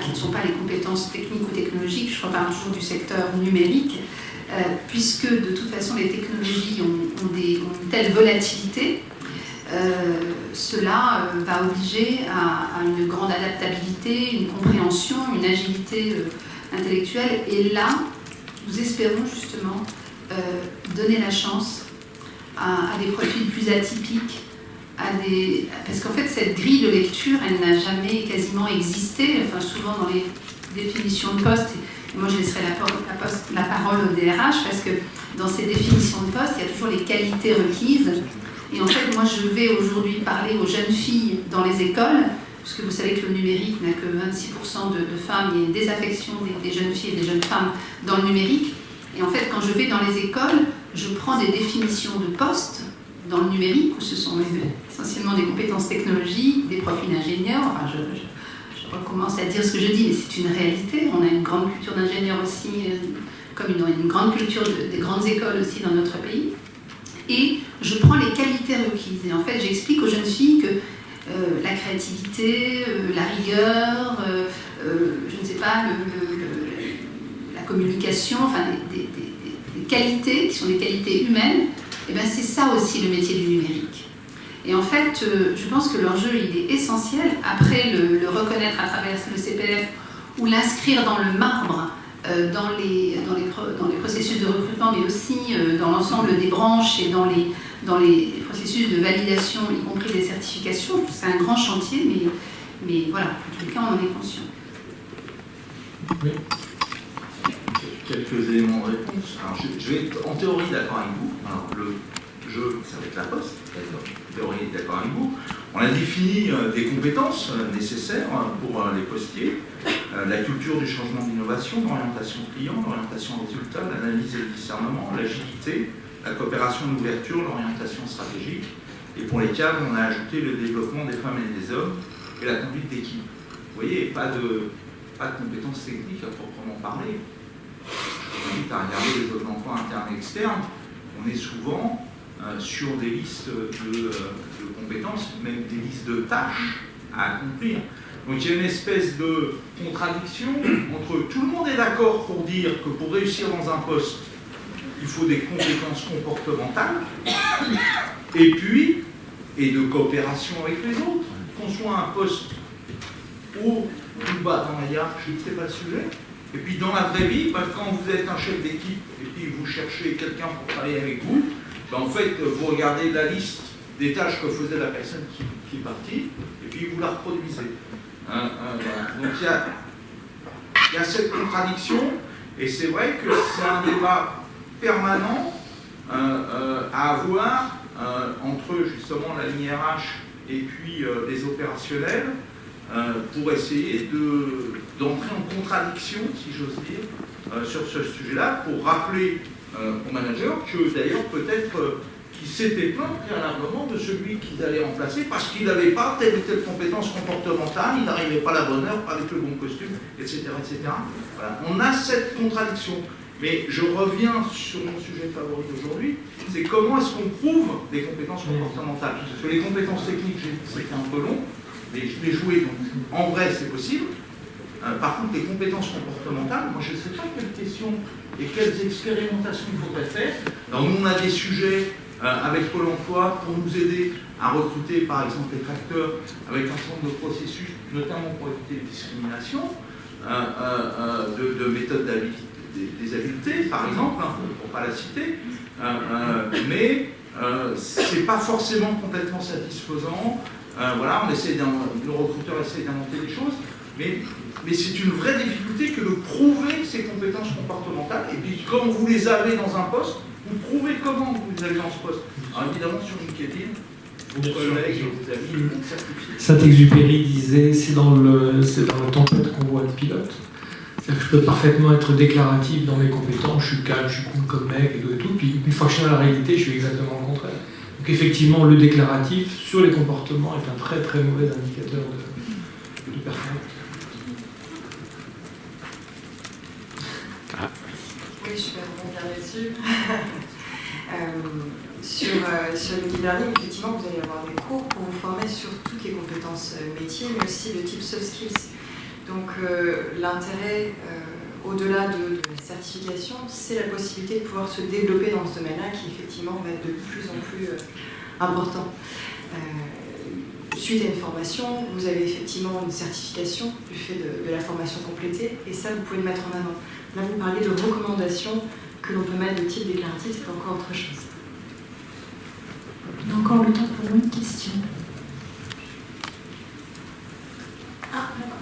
qui ne sont pas les compétences techniques ou technologiques. Je reparle toujours du secteur numérique, puisque de toute façon les technologies ont une telle volatilité. Cela va obliger à une grande adaptabilité, une compréhension, une agilité intellectuelle. Et là, nous espérons justement donner la chance à des profils plus atypiques, parce qu'en fait cette grille de lecture, elle n'a jamais quasiment existé, enfin souvent dans les définitions de poste. Et moi je laisserai la parole au DRH, parce que dans ces définitions de poste, il y a toujours les qualités requises. Et en fait, moi, je vais aujourd'hui parler aux jeunes filles dans les écoles, parce que vous savez que le numérique n'a que 26% de femmes, il y a une désaffection des jeunes filles et des jeunes femmes dans le numérique. Et en fait, quand je vais dans les écoles, je prends des définitions de postes dans le numérique, où ce sont essentiellement des compétences technologiques, des profils d'ingénieurs. Enfin, je recommence à dire ce que je dis, mais c'est une réalité. On a une grande culture d'ingénieurs aussi, comme une grande culture des grandes écoles aussi dans notre pays. Et je prends les qualités requises. Et en fait, j'explique aux jeunes filles que la créativité, la rigueur, je ne sais pas, la communication, enfin des qualités qui sont des qualités humaines, et bien c'est ça aussi le métier du numérique. Et en fait, je pense que l'enjeu, il est essentiel. Après, le reconnaître à travers le CPF ou l'inscrire dans le marbre, dans les processus de recrutement, mais aussi dans l'ensemble des branches et dans les processus de validation, y compris des certifications. C'est un grand chantier, mais voilà, en tout cas, on en est conscient. Oui. Quelques éléments de réponse. Alors, je vais être en théorie d'accord avec vous. Alors, le jeu, ça va être la poste. En théorie, d'accord avec vous. On a défini des compétences nécessaires pour les postiers. La culture du changement d'innovation, l'orientation client, l'orientation résultat, l'analyse et le discernement, l'agilité, la coopération d'ouverture, l'orientation stratégique. Et pour les cadres, on a ajouté le développement des femmes et des hommes et la conduite d'équipe. Vous voyez, pas de compétences techniques à proprement parler. Je vous invite à regarder les offres d'emploi internes et externes. On est souvent sur des listes de compétences, même des listes de tâches à accomplir. Donc il y a une espèce de contradiction entre tout le monde est d'accord pour dire que pour réussir dans un poste, il faut des compétences comportementales et de coopération avec les autres. Qu'on soit un poste haut ou bas dans la hiérarchie, c'est pas le sujet. Et puis dans la vraie vie, quand vous êtes un chef d'équipe et puis vous cherchez quelqu'un pour travailler avec vous, en fait, vous regardez la liste des tâches que faisait la personne qui est partie, et puis vous la reproduisez. Voilà. Donc il y a cette contradiction, et c'est vrai que c'est un débat permanent à avoir entre justement la ligne RH et puis les opérationnels, pour essayer d'entrer en contradiction, si j'ose dire, sur ce sujet-là, pour rappeler aux managers que d'ailleurs peut-être qu'ils s'étaient plaints préalablement de celui qu'ils allaient remplacer parce qu'il n'avait pas telle ou telle compétence comportementale, il n'arrivait pas à la bonne heure, pas avec le bon costume, etc. etc. Voilà. On a cette contradiction. Mais je reviens sur mon sujet favori d'aujourd'hui, c'est comment est-ce qu'on prouve des compétences comportementales. Parce que les compétences techniques, c'était un peu long, mais je l'ai joué, donc en vrai c'est possible. Par contre, les compétences comportementales, moi je ne sais pas quelles questions et quelles expérimentations il faudrait faire. Alors nous on a des sujets avec Pôle emploi pour nous aider à recruter par exemple les facteurs avec un certain nombre de processus, notamment pour éviter les discriminations, de méthodes des habiletés par exemple, pour ne pas la citer, mais c'est pas forcément complètement satisfaisant. Voilà, le recruteur essaie d'inventer des choses, mais c'est une vraie difficulté que de prouver ces compétences comportementales. Et puis, quand vous les avez dans un poste, vous prouvez comment vous les avez dans ce poste. Alors évidemment, sur LinkedIn, vos collègues, vos amis vont certifier. Saint-Exupéry disait, c'est dans le tempête qu'on voit le pilote. C'est-à-dire que je peux parfaitement être déclaratif dans mes compétences, je suis calme, je suis cool comme mec et tout, puis une fois que je suis dans la réalité, je suis exactement le contraire. Donc effectivement, le déclaratif sur les comportements est un très très mauvais indicateur de performance. Oui, je vais rebondir là-dessus. Sur le deep learning, effectivement, vous allez avoir des cours pour vous former sur toutes les compétences métiers, mais aussi de type soft skills. Donc l'intérêt, au-delà de la certification, c'est la possibilité de pouvoir se développer dans ce domaine-là qui effectivement va être de plus en plus important. Suite à une formation, vous avez effectivement une certification du fait de la formation complétée, et ça vous pouvez le mettre en avant. Là vous parlez de recommandations que l'on peut mettre de type déclaratif, c'est encore autre chose. On a encore le temps pour une question. Ah, d'accord.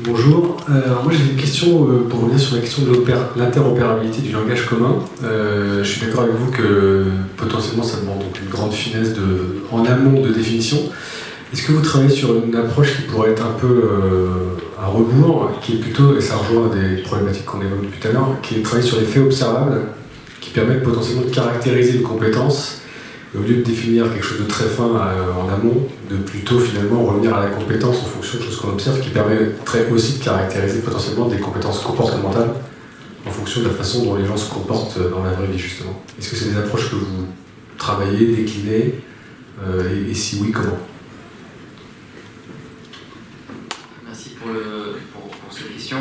Bonjour, alors moi j'ai une question pour revenir sur la question de l'interopérabilité du langage commun. Je suis d'accord avec vous que potentiellement ça demande donc une grande finesse en amont de définition. Est-ce que vous travaillez sur une approche qui pourrait être un peu à rebours, qui est plutôt, et ça rejoint des problématiques qu'on évoque depuis tout à l'heure, qui est de travailler sur les faits observables, qui permettent potentiellement de caractériser une compétence, et au lieu de définir quelque chose de très fin en amont, de plutôt finalement revenir à la compétence en fonction de choses qu'on observe, qui permettrait aussi de caractériser potentiellement des compétences comportementales en fonction de la façon dont les gens se comportent dans la vraie vie justement. Est-ce que c'est des approches que vous travaillez, déclinez, et si oui, comment ? Merci pour cette question.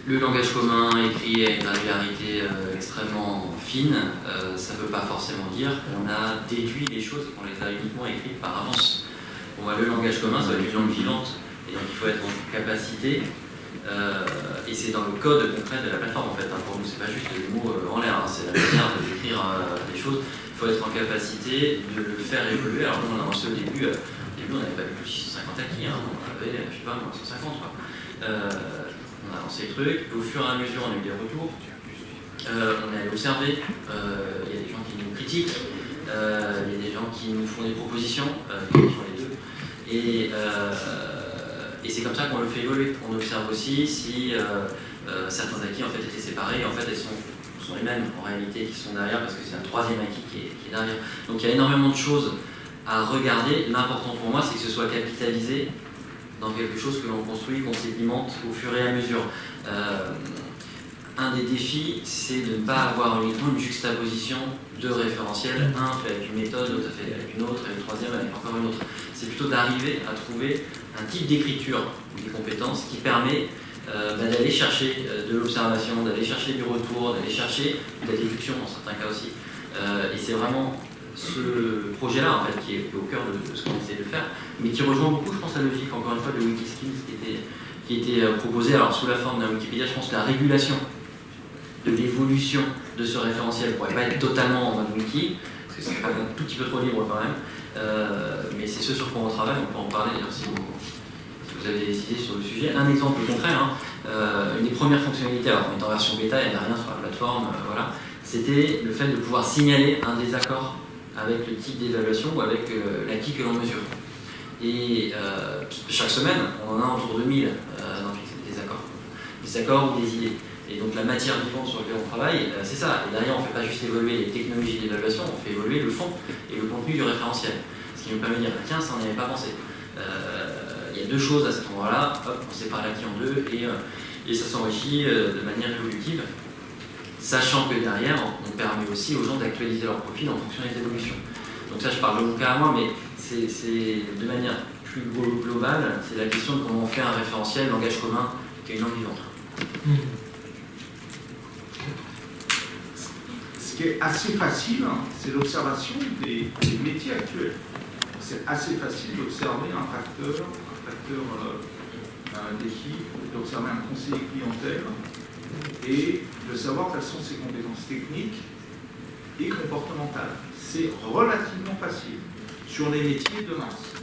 Le langage commun écrit à une granularité extrêmement fine, ça ne veut pas forcément dire qu'on a déduit les choses et qu'on les a uniquement écrites par avance. Bon, le langage commun, ça va être une langue vivante, et donc il faut être en capacité, et c'est dans le code concret de la plateforme en fait. Pour nous, c'est pas juste des mots en l'air, c'est la manière de décrire des choses. Il faut être en capacité de le faire évoluer. Alors nous, on a lancé au début, on n'avait pas plus de 650 acquis, on avait, je sais pas, moins 150 quoi. On a lancé le truc, au fur et à mesure on a eu des retours, on a observé, il y a des gens qui nous critiquent, il y a des gens qui nous font des propositions, qui font les deux, et c'est comme ça qu'on le fait évoluer. On observe aussi si certains acquis en fait étaient séparés, et en fait elles sont les mêmes en réalité qui sont derrière, parce que c'est un troisième acquis qui est derrière. Donc il y a énormément de choses à regarder. L'important pour moi c'est que ce soit capitalisé dans quelque chose que l'on construit, qu'on sédimente au fur et à mesure. Un des défis, c'est de ne pas avoir uniquement une juxtaposition de référentiels, un fait avec une méthode, l'autre fait avec une autre, et le troisième avec encore une autre. C'est plutôt d'arriver à trouver un type d'écriture des compétences qui permet d'aller chercher de l'observation, d'aller chercher du retour, d'aller chercher de la déduction dans certains cas aussi. Et c'est vraiment ce projet-là en fait, qui est au cœur de ce qu'on essaie de faire, mais qui rejoint beaucoup, je pense, la logique, encore une fois, de Wikiskills qui était proposé, alors sous la forme d'un Wikipédia. Je pense que la régulation de l'évolution de ce référentiel ne pourrait pas être totalement en mode wiki, parce que c'est un tout petit peu trop libre quand même, mais c'est ce sur quoi on travaille. On peut en parler d'ailleurs si vous avez des idées sur le sujet. Un exemple concret, une des premières fonctionnalités, alors on est en version bêta, il n'y avait rien sur la plateforme, voilà, c'était le fait de pouvoir signaler un désaccord avec le type d'évaluation ou avec l'acquis que l'on mesure. Et chaque semaine, on en a autour de 1000 des accords ou des idées. Et donc la matière vivante sur laquelle on travaille, c'est ça. Et derrière, on ne fait pas juste évoluer les technologies d'évaluation, on fait évoluer le fond et le contenu du référentiel. Ce qui nous permet de dire, tiens, ça on n'y avait pas pensé. Il y a deux choses à cet endroit-là, hop, on sépare l'acquis en deux et ça s'enrichit de manière évolutive, sachant que derrière, on permet aussi aux gens d'actualiser leur profil en fonction des évolutions. Donc ça, je parle de mon cas à moi, mais c'est de manière plus globale, c'est la question de comment on fait un référentiel, langage commun, qui est une langue vivante. Ce qui est assez facile, c'est l'observation des métiers actuels. C'est assez facile d'observer un facteur d'équipe, d'observer un conseiller clientèle et de savoir quelles sont ses compétences techniques et comportementales. C'est relativement facile sur les métiers de masse.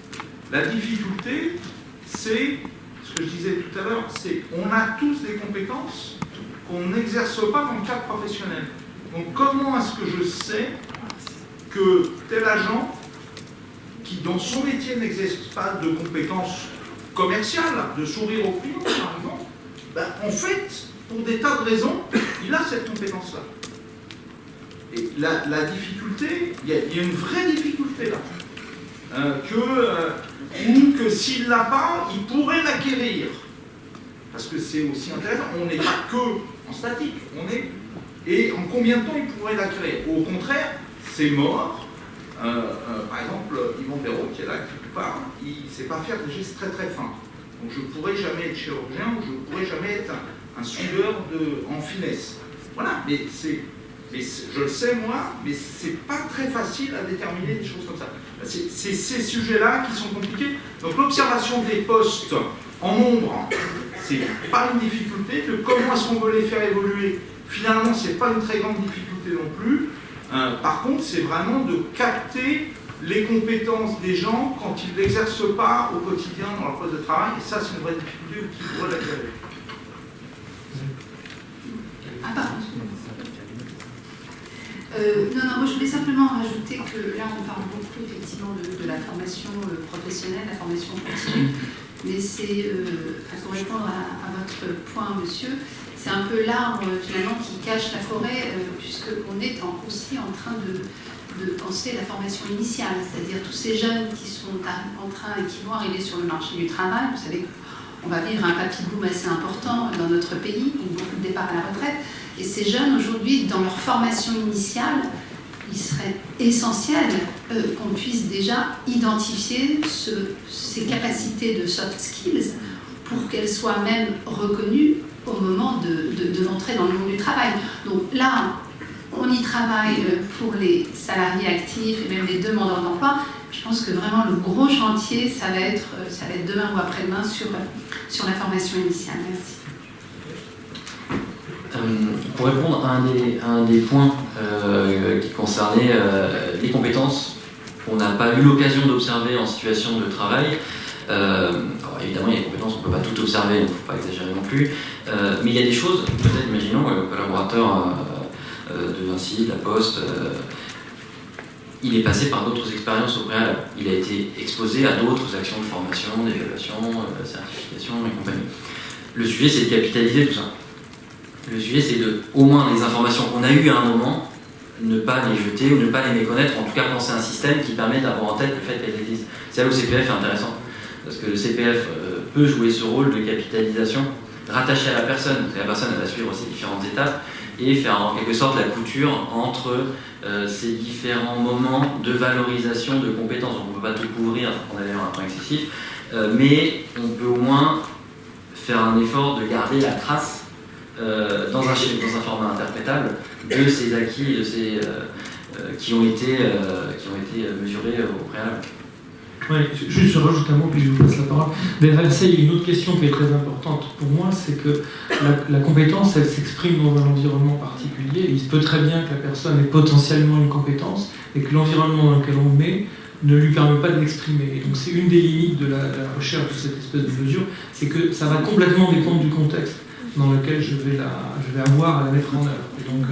La difficulté, c'est, ce que je disais tout à l'heure, c'est qu'on a tous des compétences qu'on n'exerce pas dans le cadre professionnel. Donc comment est-ce que je sais que tel agent qui dans son métier n'exerce pas de compétences commerciales, de sourire aux clients par exemple, ben, en fait, pour des tas de raisons, il a cette compétence-là. Et la difficulté, il y a une vraie difficulté là, ou que s'il ne l'a pas, il pourrait l'acquérir. Parce que c'est aussi intéressant, on n'est pas que en statique, et en combien de temps il pourrait l'acquérir? Au contraire, c'est mort. Par exemple, Yvan Béraud, qui est là, qui parle, il ne sait pas faire des gestes très très fins. Donc je ne pourrais jamais être chirurgien ou je ne pourrais jamais être un soudeur en finesse. Voilà, mais je le sais moi, mais c'est pas très facile à déterminer des choses comme ça. C'est ces sujets-là qui sont compliqués. Donc l'observation des postes en nombre, c'est pas une difficulté. De comment est-ce qu'on veut les faire évoluer, finalement, c'est pas une très grande difficulté non plus. Par contre, c'est vraiment de capter les compétences des gens quand ils ne l'exercent pas au quotidien dans leur poste de travail. Et ça, c'est une vraie difficulté qui pourrait l'acquérir. Ah, pardon. Non, moi je voulais simplement rajouter que là on parle beaucoup effectivement de la formation professionnelle, la formation continue, mais c'est, pour répondre à votre point, monsieur, c'est un peu l'arbre finalement qui cache la forêt, puisqu'on est aussi en train de penser la formation initiale, c'est-à-dire tous ces jeunes qui sont en train et qui vont arriver sur le marché du travail. Vous savez qu'on va vivre un papy boom assez important dans notre pays, beaucoup de départs à la retraite. Et ces jeunes, aujourd'hui, dans leur formation initiale, il serait essentiel qu'on puisse déjà identifier ces capacités de soft skills pour qu'elles soient même reconnues au moment de l'entrée dans le monde du travail. Donc là, on y travaille pour les salariés actifs et même les demandeurs d'emploi. Je pense que vraiment le gros chantier, ça va être demain ou après-demain sur la formation initiale. Merci. Pour répondre à un des points qui concernait les compétences qu'on n'a pas eu l'occasion d'observer en situation de travail, alors évidemment il y a des compétences qu'on ne peut pas tout observer, il ne faut pas exagérer non plus, mais il y a des choses, peut-être imaginons le collaborateur de Vinci, de la Poste, il est passé par d'autres expériences au préalable, il a été exposé à d'autres actions de formation, d'évaluation, certification et compagnie. Le sujet c'est de capitaliser tout ça. Le sujet, c'est de, au moins les informations qu'on a eues à un moment, ne pas les jeter ou ne pas les méconnaître, en tout cas penser à un système qui permet d'avoir en tête le fait qu'elles existent. C'est là où le CPF est intéressant, parce que le CPF peut jouer ce rôle de capitalisation rattaché à la personne. La personne elle va suivre ces différentes étapes et faire en quelque sorte la couture entre ces différents moments de valorisation de compétences. Donc, on ne peut pas tout couvrir, on a d'ailleurs un temps excessif, mais on peut au moins faire un effort de garder la trace dans un format interprétable de ces acquis, de ces, qui ont été mesurés au préalable. Oui, juste je rajoute un mot puis je vous passe la parole. Derrière ça, il y a une autre question qui est très importante pour moi, c'est que la compétence, elle s'exprime dans un environnement particulier. Il se peut très bien que la personne ait potentiellement une compétence et que l'environnement dans lequel on met ne lui permet pas de l'exprimer. Et donc c'est une des limites de la recherche de cette espèce de mesure, c'est que ça va complètement dépendre du contexte dans lequel je vais avoir à la mettre en œuvre. Et donc,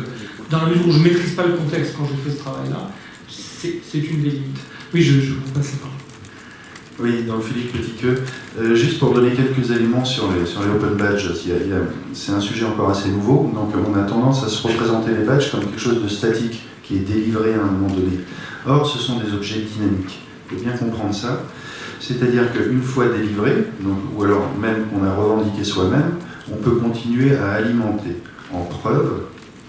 dans la mesure où je ne maîtrise pas le contexte quand je fais ce travail-là, c'est une des limites. Oui, je vous passe la parole. Oui, donc Philippe Petitqueux. Juste pour donner quelques éléments sur les open badges, c'est un sujet encore assez nouveau, donc on a tendance à se représenter les badges comme quelque chose de statique qui est délivré à un moment donné. Or, ce sont des objets dynamiques. Il faut bien comprendre ça. C'est-à-dire qu'une fois délivré, donc, ou alors même qu'on a revendiqué soi-même, on peut continuer à alimenter en preuve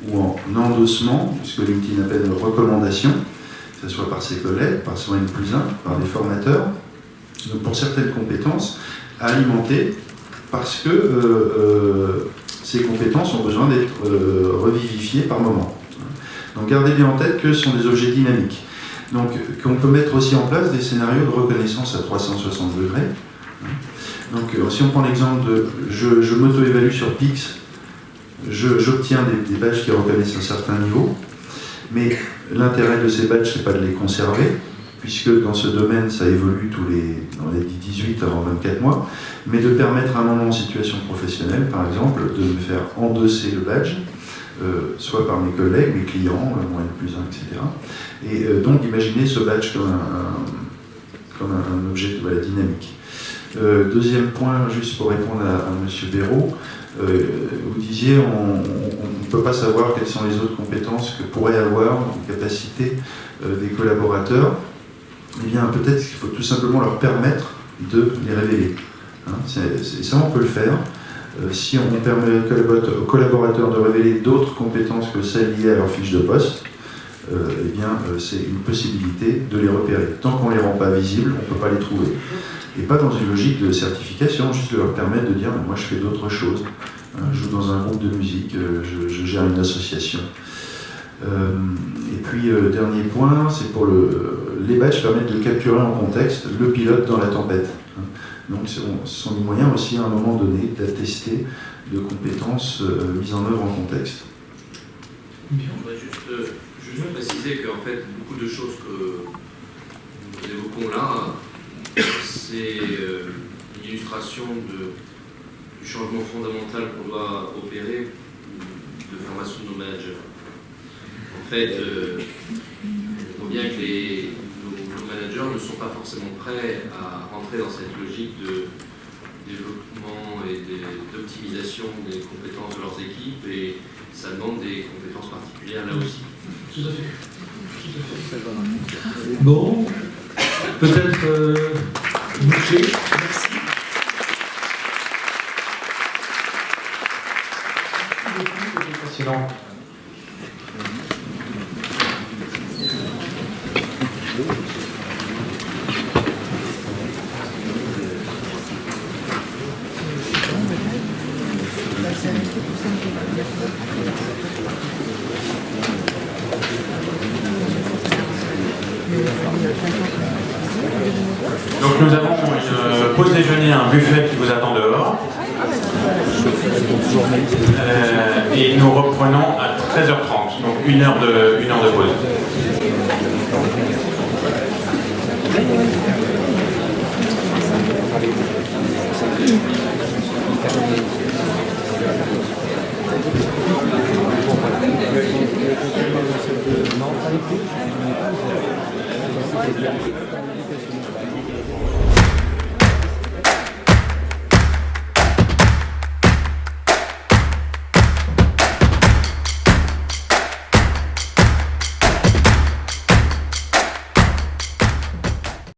ou en endossement, ce que LinkedIn appelle une recommandation, que ce soit par ses collègues, par son N+1, par des formateurs, donc pour certaines compétences, à alimenter parce que ces compétences ont besoin d'être revivifiées par moment. Donc gardez bien en tête que ce sont des objets dynamiques. Donc qu'on peut mettre aussi en place des scénarios de reconnaissance à 360 degrés. Donc si on prend l'exemple de je m'auto-évalue sur Pix, j'obtiens des badges qui reconnaissent un certain niveau, mais l'intérêt de ces badges, c'est pas de les conserver, puisque dans ce domaine, ça évolue on a dit 18 avant 24 mois, mais de permettre à un moment en situation professionnelle, par exemple, de me faire endosser le badge, soit par mes collègues, mes clients, mon N+1, etc. Et donc imaginer ce badge comme un objet dynamique. Deuxième point, juste pour répondre à M. Béraud, vous disiez on ne peut pas savoir quelles sont les autres compétences que pourraient avoir en capacité des collaborateurs. Eh bien peut-être qu'il faut tout simplement leur permettre de les révéler. Ça on peut le faire. Si on permet aux collaborateurs de révéler d'autres compétences que celles liées à leur fiche de poste, eh bien c'est une possibilité de les repérer. Tant qu'on ne les rend pas visibles, on ne peut pas les trouver. Et pas dans une logique de certification, juste de leur permettre de dire moi je fais d'autres choses. Je joue dans un groupe de musique, je gère une association. Et puis dernier point, c'est pour les badges permettent de capturer en contexte le pilote dans la tempête. Donc ce sont des moyens aussi à un moment donné d'attester de compétences mises en œuvre en contexte. Je voudrais juste préciser qu'en fait beaucoup de choses que nous évoquons là, c'est une illustration du changement fondamental qu'on doit opérer de formation de nos managers. En fait, on voit bien que nos managers ne sont pas forcément prêts à rentrer dans cette logique de développement et d'optimisation des compétences de leurs équipes, et ça demande des compétences particulières là aussi. Tout à fait. Bon, peut-être boucler. Merci. C'était passionnant. Donc nous avons une pause déjeuner, un buffet qui vous attend dehors. Et nous reprenons à 13h30, donc une heure de pause. Non, pas les prix.